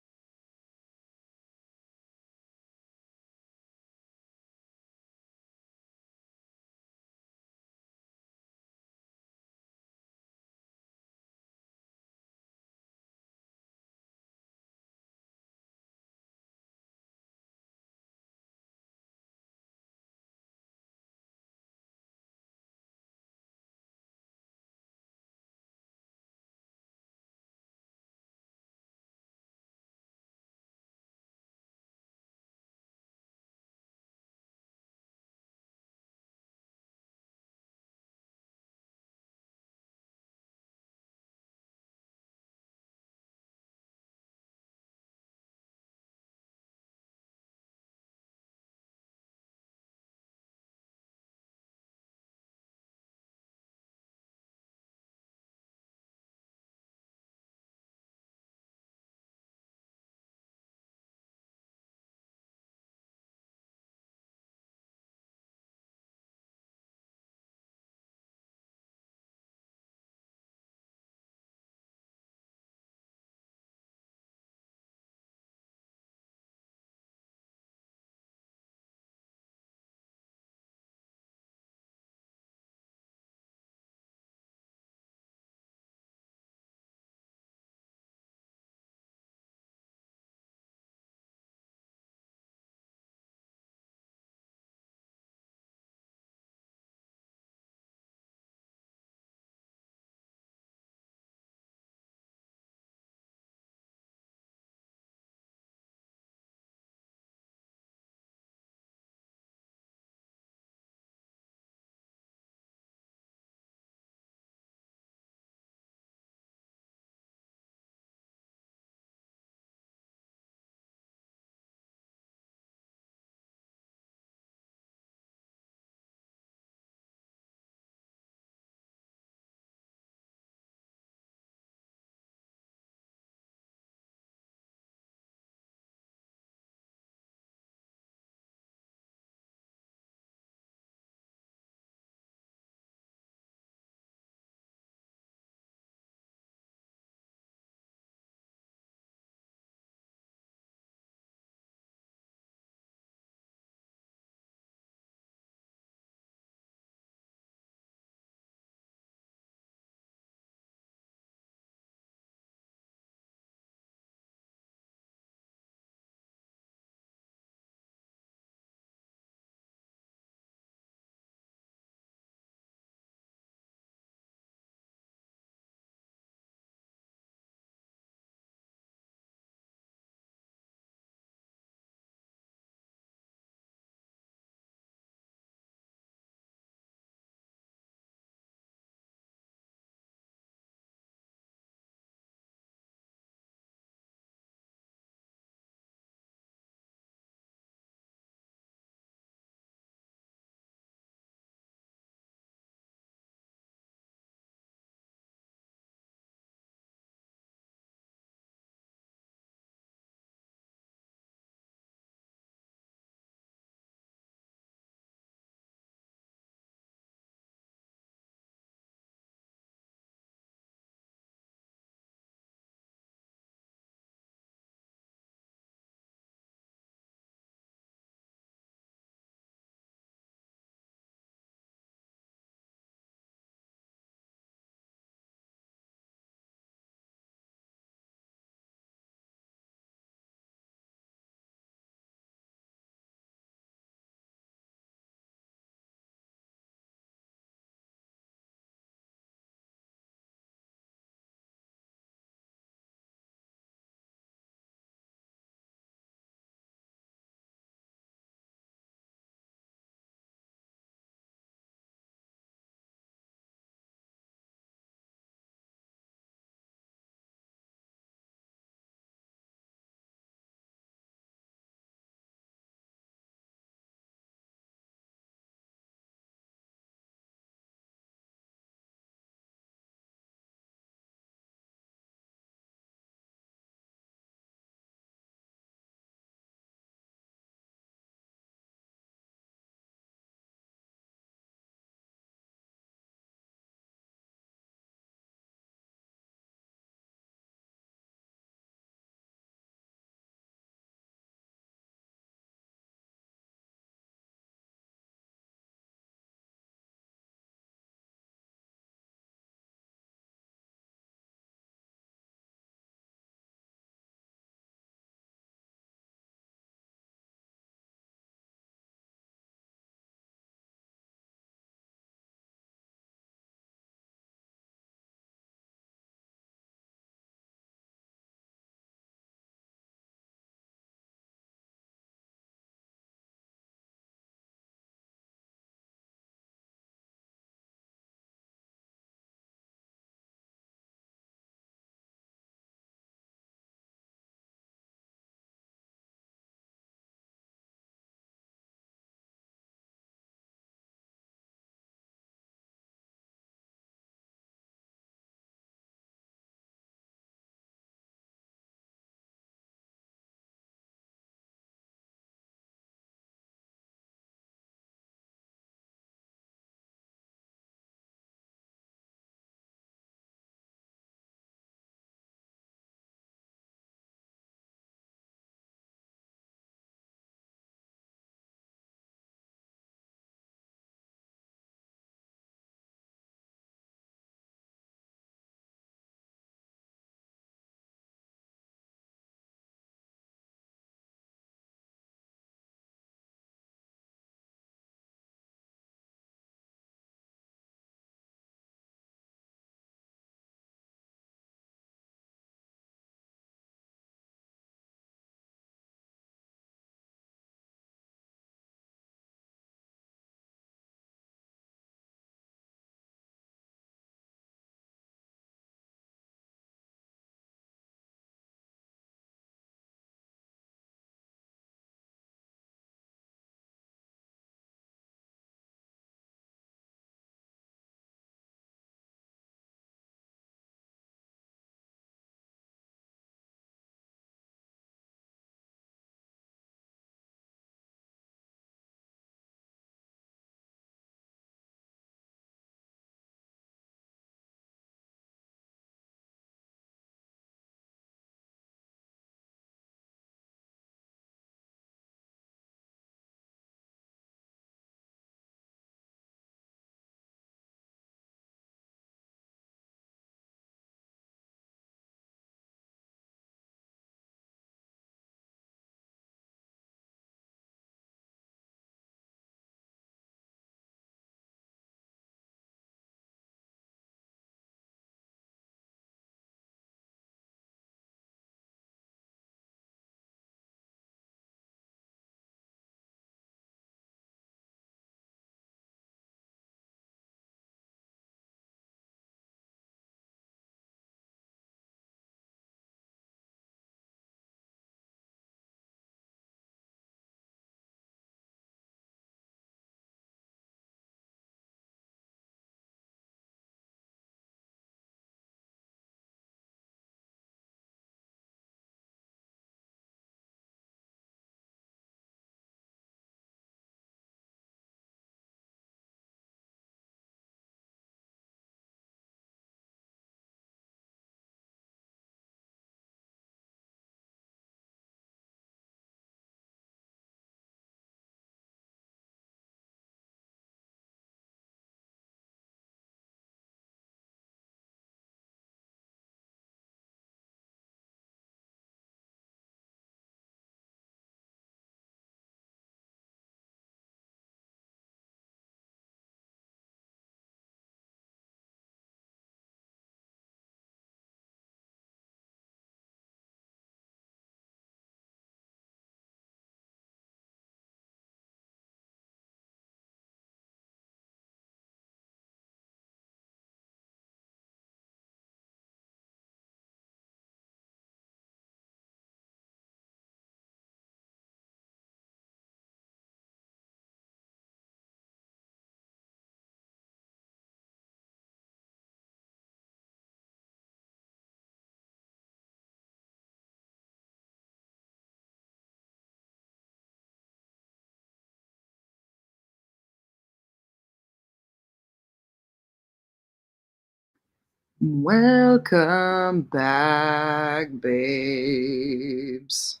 Welcome back, babes.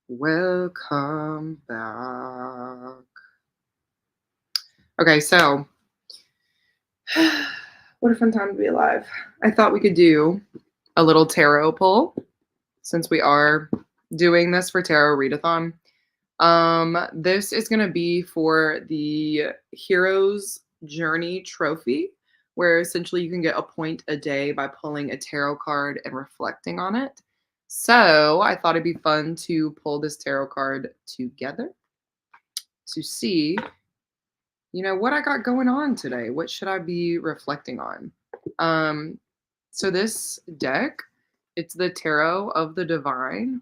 Welcome back. Okay, so what a fun time to be alive. I thought we could do a little tarot pull since we are doing this for Tarot Readathon. This is going to be for the Hero's Journey Trophy, where essentially you can get a point a day by pulling a tarot card and reflecting on it. So I thought it'd be fun to pull this tarot card together to see, what I got going on today. What should I be reflecting on? So this deck, it's the Tarot of the Divine.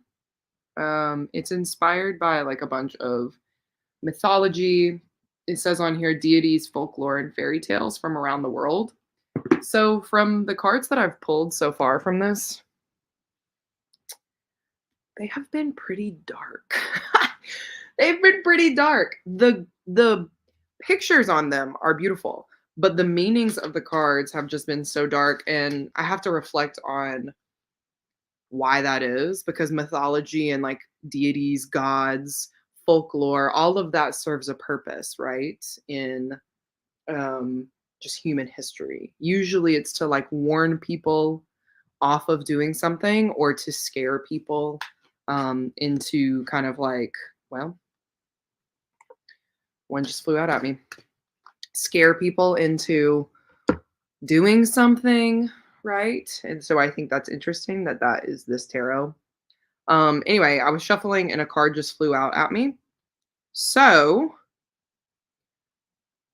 It's inspired by like a bunch of mythology. It says on here deities, folklore, and fairy tales from around the world. So from the cards that I've pulled so far from this, they have been pretty dark. They've been pretty dark. The pictures on them are beautiful, but the meanings of the cards have just been so dark, and I have to reflect on why that is, because mythology and like deities, gods, folklore, all of that serves a purpose, right? In just human history. Usually it's to like warn people off of doing something or to scare people into kind of like, well, one just flew out at me. Scare people into doing something, right? And so I think that's interesting that that is this tarot. Anyway, I was shuffling and a card just flew out at me. So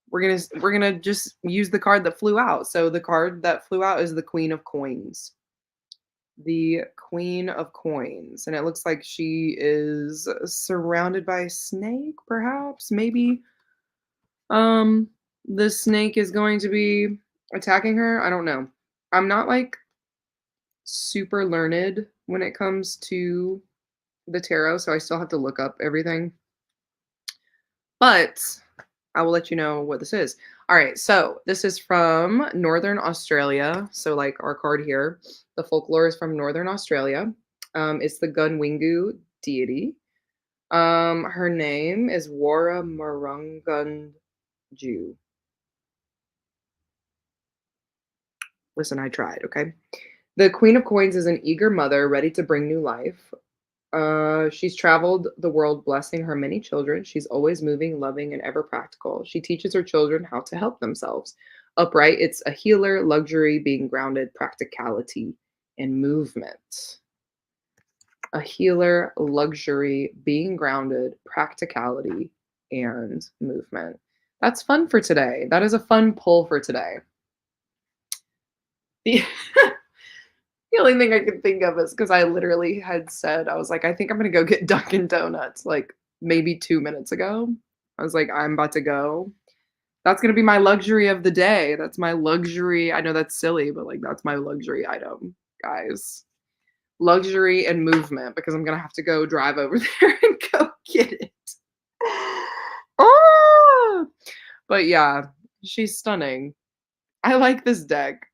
we're gonna just use the card that flew out. So the card that flew out is the Queen of Coins. The Queen of Coins. And it looks like she is surrounded by a snake, perhaps. Maybe the snake is going to be attacking her. I don't know. I'm not like super learned when it comes to the tarot, so I still have to look up everything. But I will let you know what this is. All right, so this is from Northern Australia. So, like our card here, the folklore is from Northern Australia. It's the Gunwingu deity. Her name is Wara Marungunju. Listen, I tried, okay? The Queen of Coins is an eager mother ready to bring new life. She's traveled the world blessing her many children. She's always moving, loving, and ever practical. She teaches her children how to help themselves. Upright, it's a healer, luxury, being grounded, practicality, and movement. A healer, luxury, being grounded, practicality, and movement. That's fun for today. That is a fun pull for today. The The only thing I could think of is because I literally had said, I was like, I think I'm gonna go get Dunkin' Donuts like maybe 2 minutes ago. I was like, I'm about to go. That's gonna be my luxury of the day. That's my luxury. I know that's silly, but like that's my luxury item, guys. Luxury and movement because I'm gonna have to go drive over there and go get it. Ah! But yeah, she's stunning. I like this deck.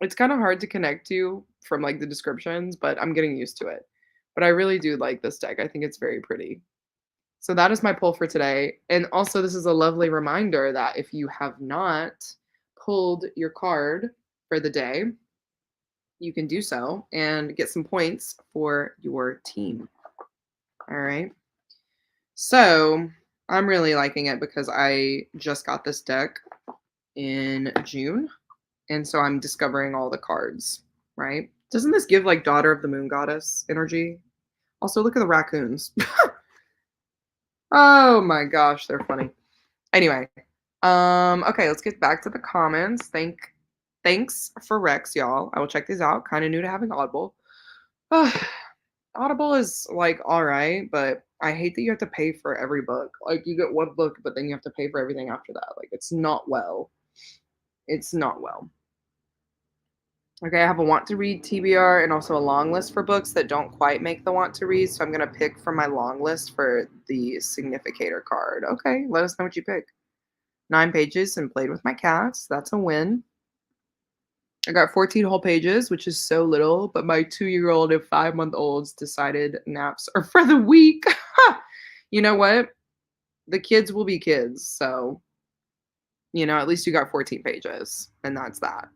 It's kind of hard to connect to from like the descriptions, but I'm getting used to it. But I really do like this deck. I think it's very pretty. So that is my pull for today. And also, this is a lovely reminder that if you have not pulled your card for the day, you can do so and get some points for your team. All right. So I'm really liking it because I just got this deck in June. And so I'm discovering all the cards, right? Doesn't this give like Daughter of the Moon Goddess energy? Also, look at the raccoons. Oh my gosh, they're funny. Anyway, okay, let's get back to the comments. Thanks for Rex, y'all. I will check these out. Kind of new to having Audible. Audible is like all right, but I hate that you have to pay for every book. Like you get one book, but then you have to pay for everything after that. Like it's not well. It's not well. Okay, I have a want to read TBR and also a long list for books that don't quite make the want to read. So I'm going to pick from my long list for the significator card. Okay, let us know what you pick. 9 pages and played with my cats. That's a win. I got 14 whole pages, which is so little, but my 2-year-old and 5-month-olds decided naps are for the week. You know what? The kids will be kids, so, at least you got 14 pages, and that's that.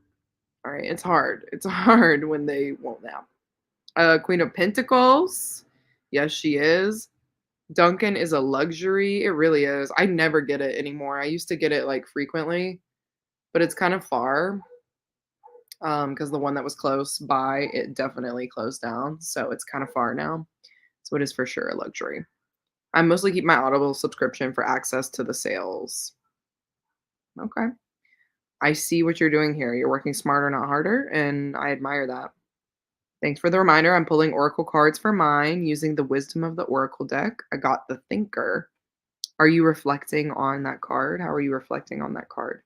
All right, it's hard. It's hard when they won't nap. Queen of Pentacles. Yes, she is. Dunkin' is a luxury. It really is. I never get it anymore. I used to get it, like, frequently, but it's kind of far, because the one that was close by, it definitely closed down, so it's kind of far now. So it is for sure a luxury. I mostly keep my Audible subscription for access to the sales. Okay. I see what you're doing here. You're working smarter, not harder, and I admire that. Thanks for the reminder. I'm pulling oracle cards for mine using the wisdom of the oracle deck. I got the thinker. Are you reflecting on that card? How are you reflecting on that card?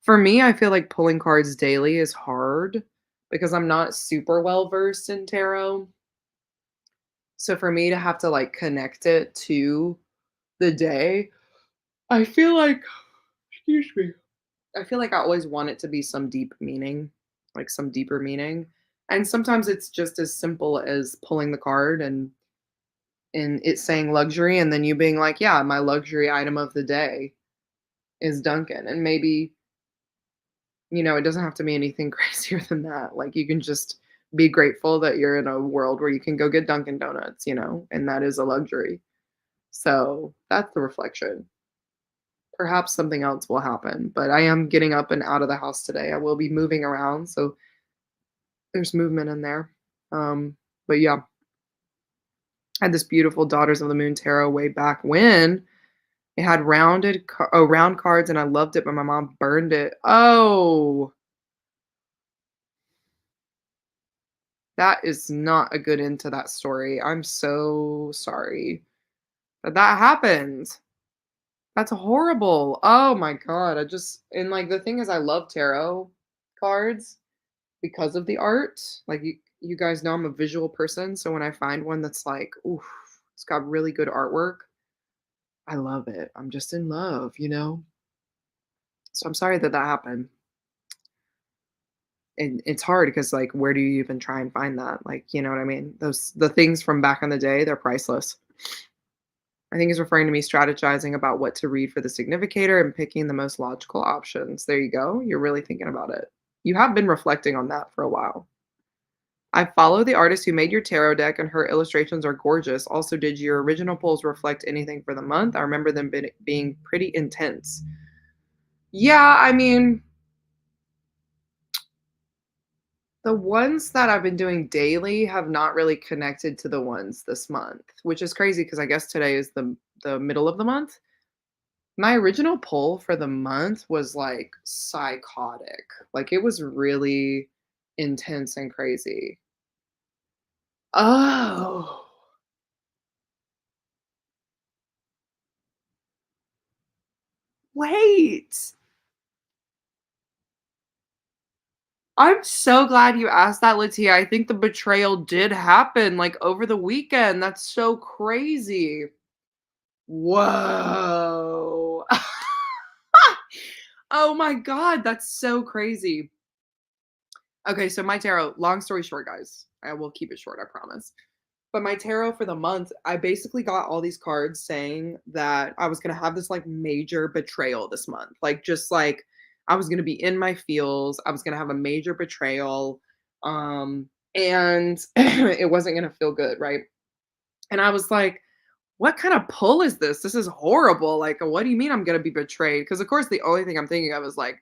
For me, I feel like pulling cards daily is hard because I'm not super well versed in tarot. So for me to have to like connect it to the day, I feel like, excuse me, I feel like I always want it to be some deep meaning, like some deeper meaning. And sometimes it's just as simple as pulling the card and it saying luxury and then you being like, yeah, my luxury item of the day is Duncan. And maybe, it doesn't have to be anything crazier than that. Like you can just be grateful that you're in a world where you can go get Dunkin' Donuts, and that is a luxury. So that's the reflection. Perhaps something else will happen, but I am getting up and out of the house today. I will be moving around, so there's movement in there. But yeah, I had this beautiful Daughters of the Moon tarot way back when. It had round cards, and I loved it, but my mom burned it. Oh, that is not a good end to that story. I'm so sorry that that happened. That's horrible. Oh my god. And like the thing is I love tarot cards because of the art. Like you guys know I'm a visual person, so when I find one that's like, oof, it's got really good artwork, I love it. I'm just in love. So I'm sorry that that happened. And it's hard because like where do you even try and find that? Like, you know what I mean? The things from back in the day, they're priceless. I think he's referring to me strategizing about what to read for the significator and picking the most logical options. There you go. You're really thinking about it. You have been reflecting on that for a while. I follow the artist who made your tarot deck, and her illustrations are gorgeous. Also, did your original pulls reflect anything for the month? I remember them being pretty intense. Yeah, I mean, the ones that I've been doing daily have not really connected to the ones this month, which is crazy because I guess today is the middle of the month. My original poll for the month was, like, psychotic. Like, it was really intense and crazy. Oh, wait. I'm so glad you asked that, Latia. I think the betrayal did happen, like, over the weekend. That's so crazy. Whoa. Oh my god, that's so crazy. Okay, so my tarot, long story short, guys, I will keep it short, I promise. But my tarot for the month, I basically got all these cards saying that I was gonna have this like major betrayal this month. Like just like I was gonna be in my feels, I was gonna have a major betrayal, and it wasn't gonna feel good, right? And I was like, what kind of pull is this? This is horrible. Like, what do you mean I'm gonna be betrayed? Because of course the only thing I'm thinking of is like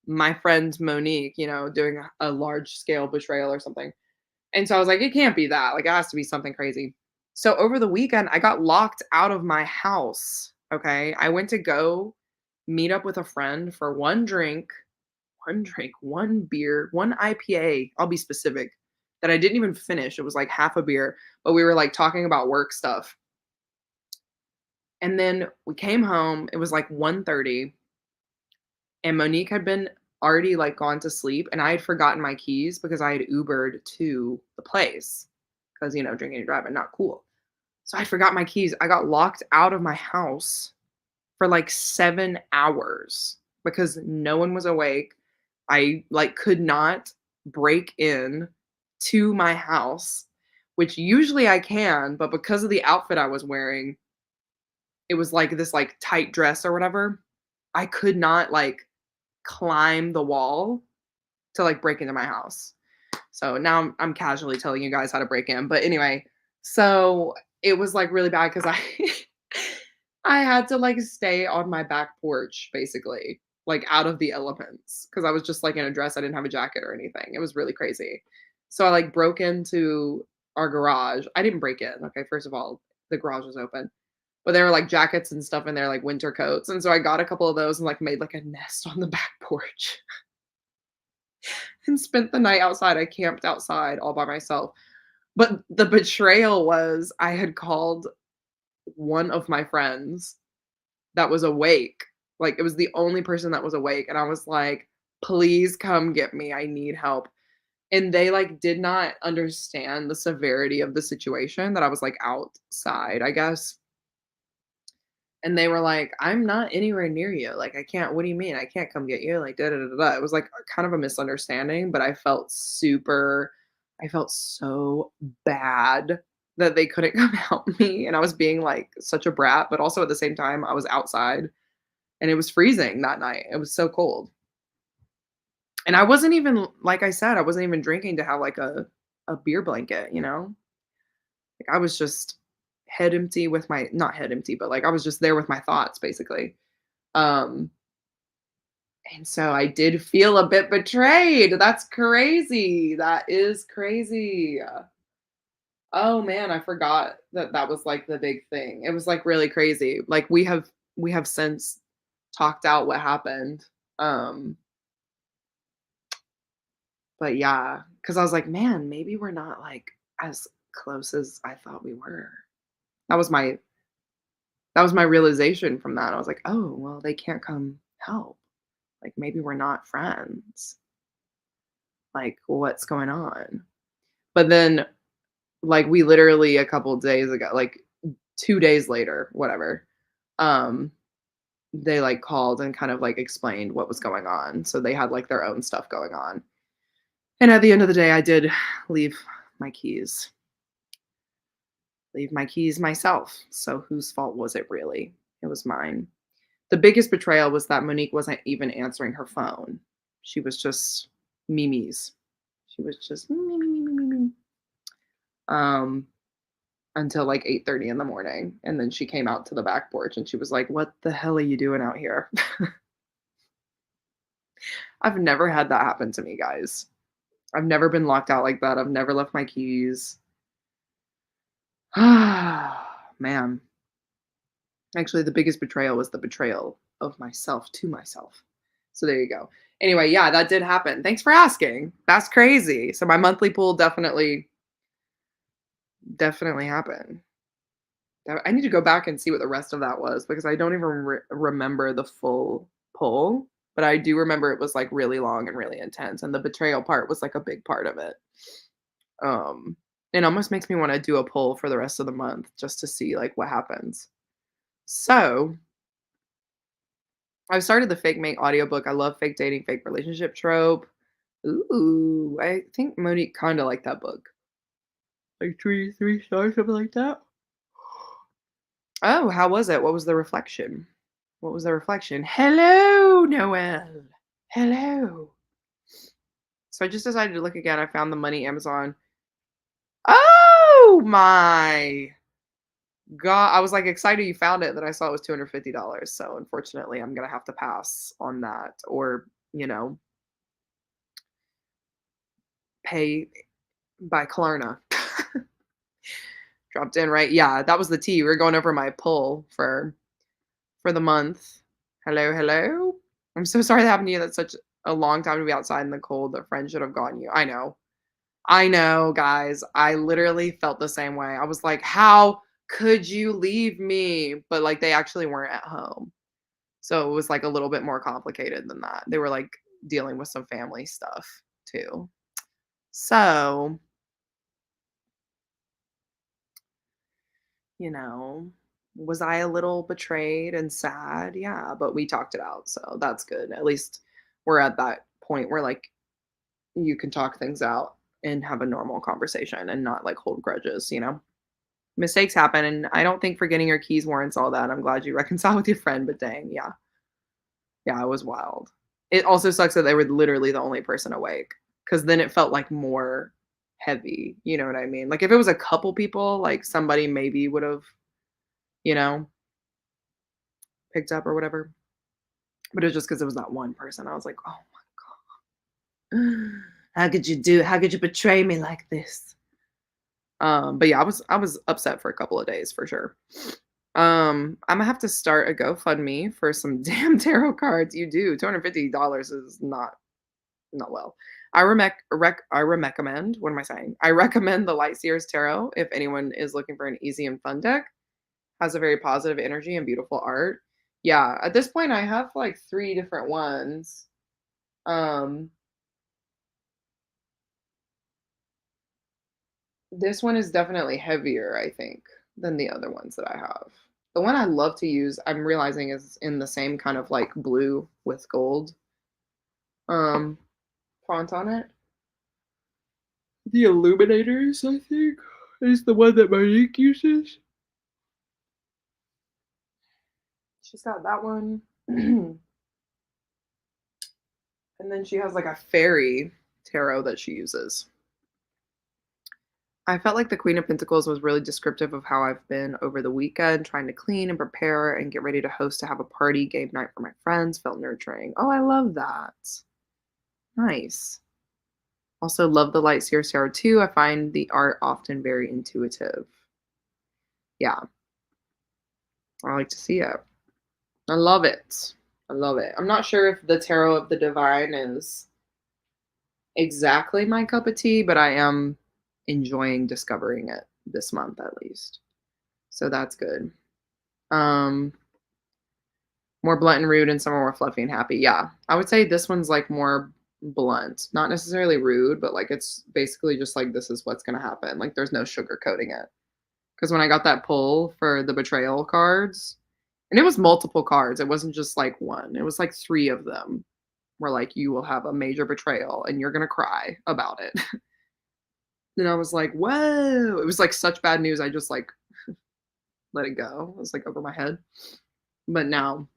my friend Monique, doing a large scale betrayal or something. And so I was like, it can't be that. Like, it has to be something crazy. So over the weekend, I got locked out of my house. Okay. I went to go meet up with a friend for one beer, one IPA. I'll be specific that I didn't even finish. It was like half a beer, but we were like talking about work stuff. And then we came home. It was like 1:30, and Monique had been already like gone to sleep, and I had forgotten my keys because I had Ubered to the place because drinking and driving not cool. So I forgot my keys. I got locked out of my house for like 7 hours because no one was awake. I, like, could not break in to my house, which usually I can, but because of the outfit I was wearing, it was, like, this, like, tight dress or whatever, I could not, like, climb the wall to, like, break into my house. So now I'm casually telling you guys how to break in, but anyway, so it was, like, really bad because I I had to, like, stay on my back porch, basically, like, out of the elements, because I was just, like, in a dress, I didn't have a jacket or anything, it was really crazy. So I, like, broke into our garage. I didn't break in, okay, first of all, the garage was open, but there were, like, jackets and stuff in there, like, winter coats, and so I got a couple of those and, like, made, like, a nest on the back porch and spent the night outside. I camped outside all by myself. But the betrayal was I had called one of my friends that was awake. Like, it was the only person that was awake, and I was like, "Please come get me, I need help." And they, like, did not understand the severity of the situation that I was, like, outside, I guess. And they were like, "I'm not anywhere near you, like, I can't what do you mean? I can't come get you?" Like, da da da da da. It was, like, a kind of a misunderstanding, but I felt so bad that they couldn't come help me, and I was being, like, such a brat, but also at the same time, I was outside, and it was freezing that night. It was so cold. And I wasn't even like I said, I wasn't even drinking to have, like, a beer blanket, you know? Like, I was just head empty with my not head empty, but, like, I was just there with my thoughts, basically. Um, and so I did feel a bit betrayed. That's crazy. That is crazy. Oh, man, I forgot that that was, like, the big thing. It was, like, really crazy. Like, we have since talked out what happened. Um, but yeah, because I was like, "Man, maybe we're not, like, as close as I thought we were." That was my that was my realization from that. I was like, "Oh, well, they can't come help. Like, maybe we're not friends. Like, what's going on?" But then, like, we literally a couple days ago, like 2 days later, whatever, um, they, like, called and kind of, like, explained what was going on. So they had, like, their own stuff going on. And at the end of the day, I did leave my keys. Leave my keys myself. So whose fault was it really? It was mine. The biggest betrayal was that Monique wasn't even answering her phone. She was just Mimi's. She was just me, me, me, me, me, me, me. Um, until like 8:30 in the morning. And then she came out to the back porch and she was like, "What the hell are you doing out here?" I've never had that happen to me, guys. I've never been locked out like that. I've never left my keys. Man. Actually, the biggest betrayal was the betrayal of myself to myself. So there you go. Anyway, yeah, that did happen. Thanks for asking. That's crazy. So my monthly pool definitely happened. I need to go back and see what the rest of that was because I don't even remember the full pull, but I do remember it was like really long and really intense, and the betrayal part was like a big part of it. Um, it almost makes me want to do a poll for the rest of the month just to see like what happens. So I've started the fake mate audiobook. I love fake dating, fake relationship trope. Ooh, I think Monique kinda liked that book. Like 3 stars, something like that. Oh, how was it? What was the reflection? What was the reflection? Hello, Noelle. Hello. So I just decided to look again. I found the money Amazon. Oh my god. I was like excited you found it, then I saw it was $250. So unfortunately, I'm gonna have to pass on that or, pay by Klarna. Dropped in, right? Yeah, that was the tea. We were going over my pull for the month. Hello, hello. I'm so sorry that happened to you. That's such a long time to be outside in the cold. The friend should have gotten you. I know. I know, guys. I literally felt the same way. I was like, how could you leave me? But like they actually weren't at home. So it was like a little bit more complicated than that. They were like dealing with some family stuff too. So, you know, was I a little betrayed and sad? Yeah, but we talked it out, so that's good. At least we're at that point where like you can talk things out and have a normal conversation and not like hold grudges, you know? Mistakes happen, and I don't think forgetting your keys warrants all that. I'm glad you reconciled with your friend, but dang, yeah. Yeah, it was wild. It also sucks that they were literally the only person awake, because then it felt, like, more heavy, you know what I mean? Like, if it was a couple people, like, somebody maybe would've, you know, picked up or whatever, but it was just because it was that one person. I was like, "Oh my god. How could you betray me like this?" But yeah, I was upset for a couple of days for sure. Imma have to start a GoFundMe for some damn tarot cards. You do. $250 is not well. I recommend, what am I saying? I recommend the Light Seers Tarot if anyone is looking for an easy and fun deck. Has a very positive energy and beautiful art. Yeah, at this point I have like 3 different ones. Um, this one is definitely heavier, I think, than the other ones that I have. The one I love to use, I'm realizing is in the same kind of like blue with gold um font on it. The Illuminators, I think, is the one that Monique uses. She's got that one. And then she has like a fairy tarot that she uses. I felt like the Queen of Pentacles was really descriptive of how I've been over the weekend, trying to clean and prepare and get ready to host to have a party game night for my friends. Felt nurturing. Oh, I love that. Nice. Also love the Light Seer Tarot too. I find the art often very intuitive. Yeah, I like to see it. I love it. I love it. I'm not sure if the Tarot of the Divine is exactly my cup of tea, but I am enjoying discovering it this month at least. So that's good. Um, More blunt and rude and some are more fluffy and happy. Yeah. I would say this one's like more blunt. Not necessarily rude, but like it's basically just like this is what's gonna happen. Like there's no sugarcoating it. Because when I got that pull for the betrayal cards, and it was multiple cards, it wasn't just like one, it was like 3 of them were like, "You will have a major betrayal and you're gonna cry about it." And I was like, "Whoa." It was like such bad news, I just like let it go. It was like over my head. But now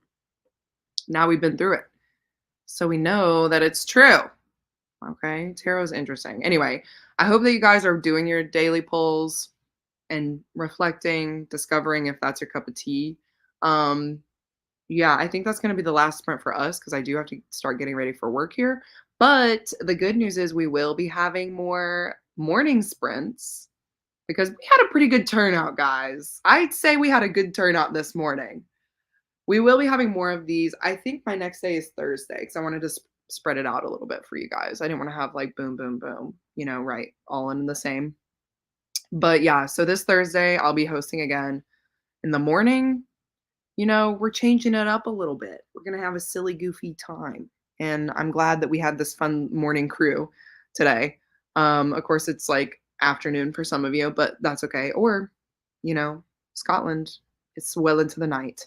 we've been through it. So we know that it's true. Okay. Tarot's interesting. Anyway, I hope that you guys are doing your daily pulls and reflecting, discovering if that's your cup of tea. Um, yeah, I think that's going to be the last sprint for us because I do have to start getting ready for work here. But the good news is we will be having more morning sprints because we had a pretty good turnout, guys. I'd say we had a good turnout this morning. We will be having more of these. I think my next day is Thursday because I wanted to spread it out a little bit for you guys. I didn't want to have like boom, boom, boom, right, all in the same. But yeah, so this Thursday I'll be hosting again in the morning. We're changing it up a little bit. We're going to have a silly, goofy time. And I'm glad that we had this fun morning crew today. Of course, it's like afternoon for some of you, but that's okay. Or, you know, Scotland, it's well into the night.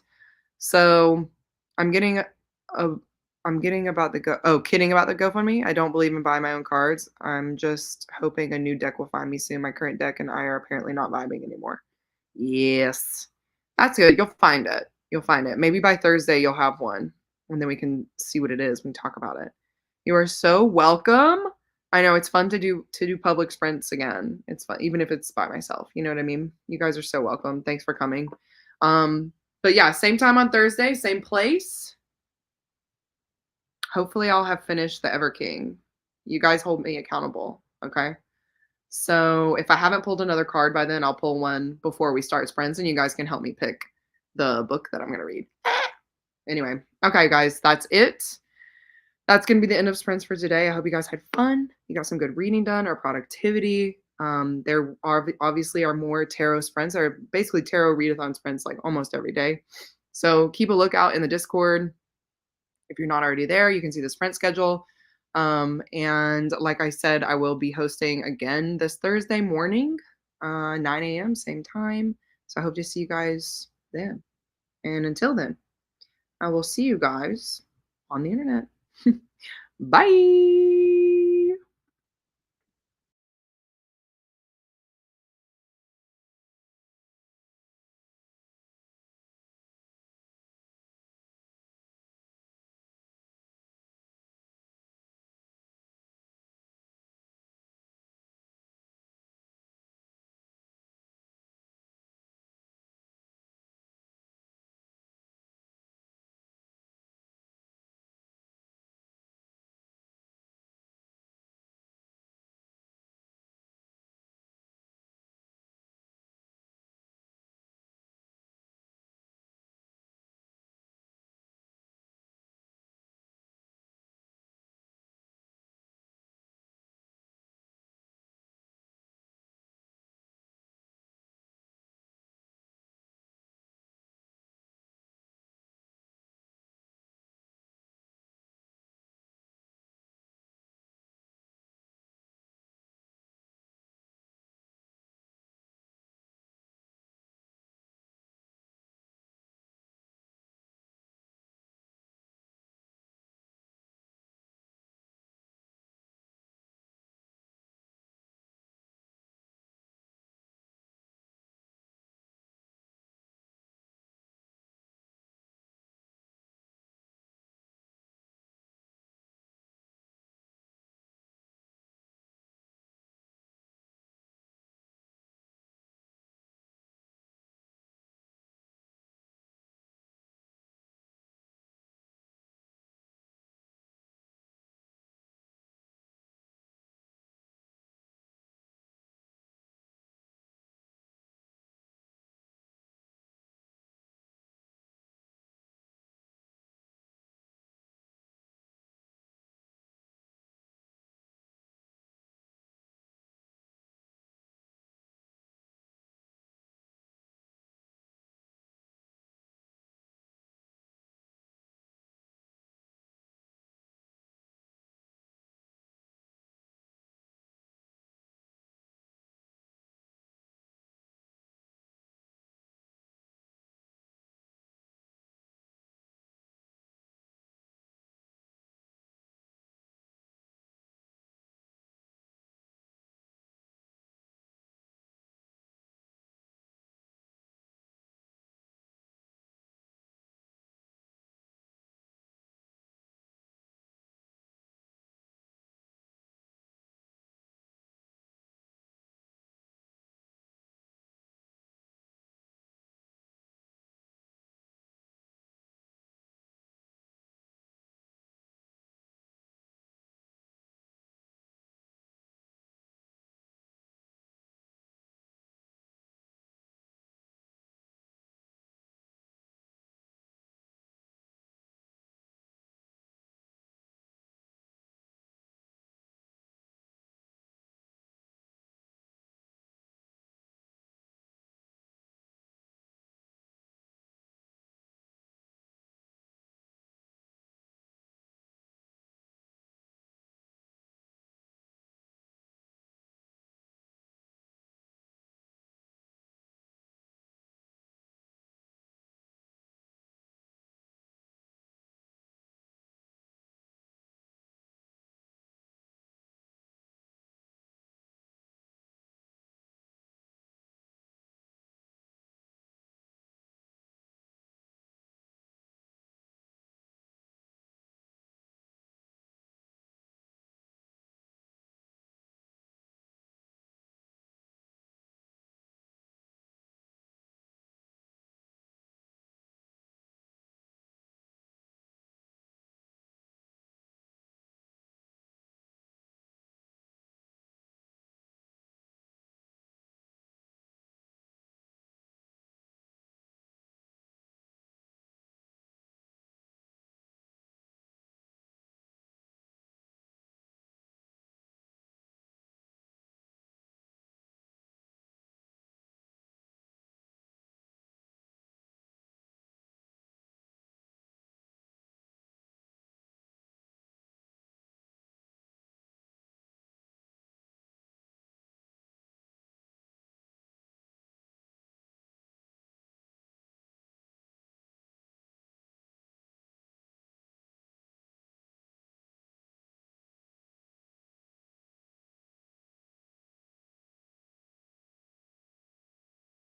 So I'm getting a, I'm getting about the kidding about the GoFundMe. I don't believe in buying my own cards. I'm just hoping a new deck will find me soon. My current deck and I are apparently not vibing anymore. Yes. That's good. You'll find it. You'll find it. Maybe by Thursday you'll have one, and then we can see what it is. We can talk about it. You are so welcome. I know it's fun to do public sprints again. It's fun, even if it's by myself. You know what I mean? You guys are so welcome. Thanks for coming. But yeah, same time on Thursday, same place. Hopefully I'll have finished the Ever King. You guys hold me accountable, okay? So if I haven't pulled another card by then, I'll pull one before we start sprints, and you guys can help me pick the book that I'm going to read. Anyway, okay, guys, that's it. That's going to be the end of sprints for today. I hope you guys had fun. You got some good reading done or productivity. There are obviously are more tarot sprints, or basically tarot readathon sprints like almost every day. So keep a lookout in the Discord. If you're not already there, you can see the sprint schedule. And like I said, I will be hosting again this Thursday morning, 9 a.m., same time. So I hope to see you guys then. And until then, I will see you guys on the internet. Bye.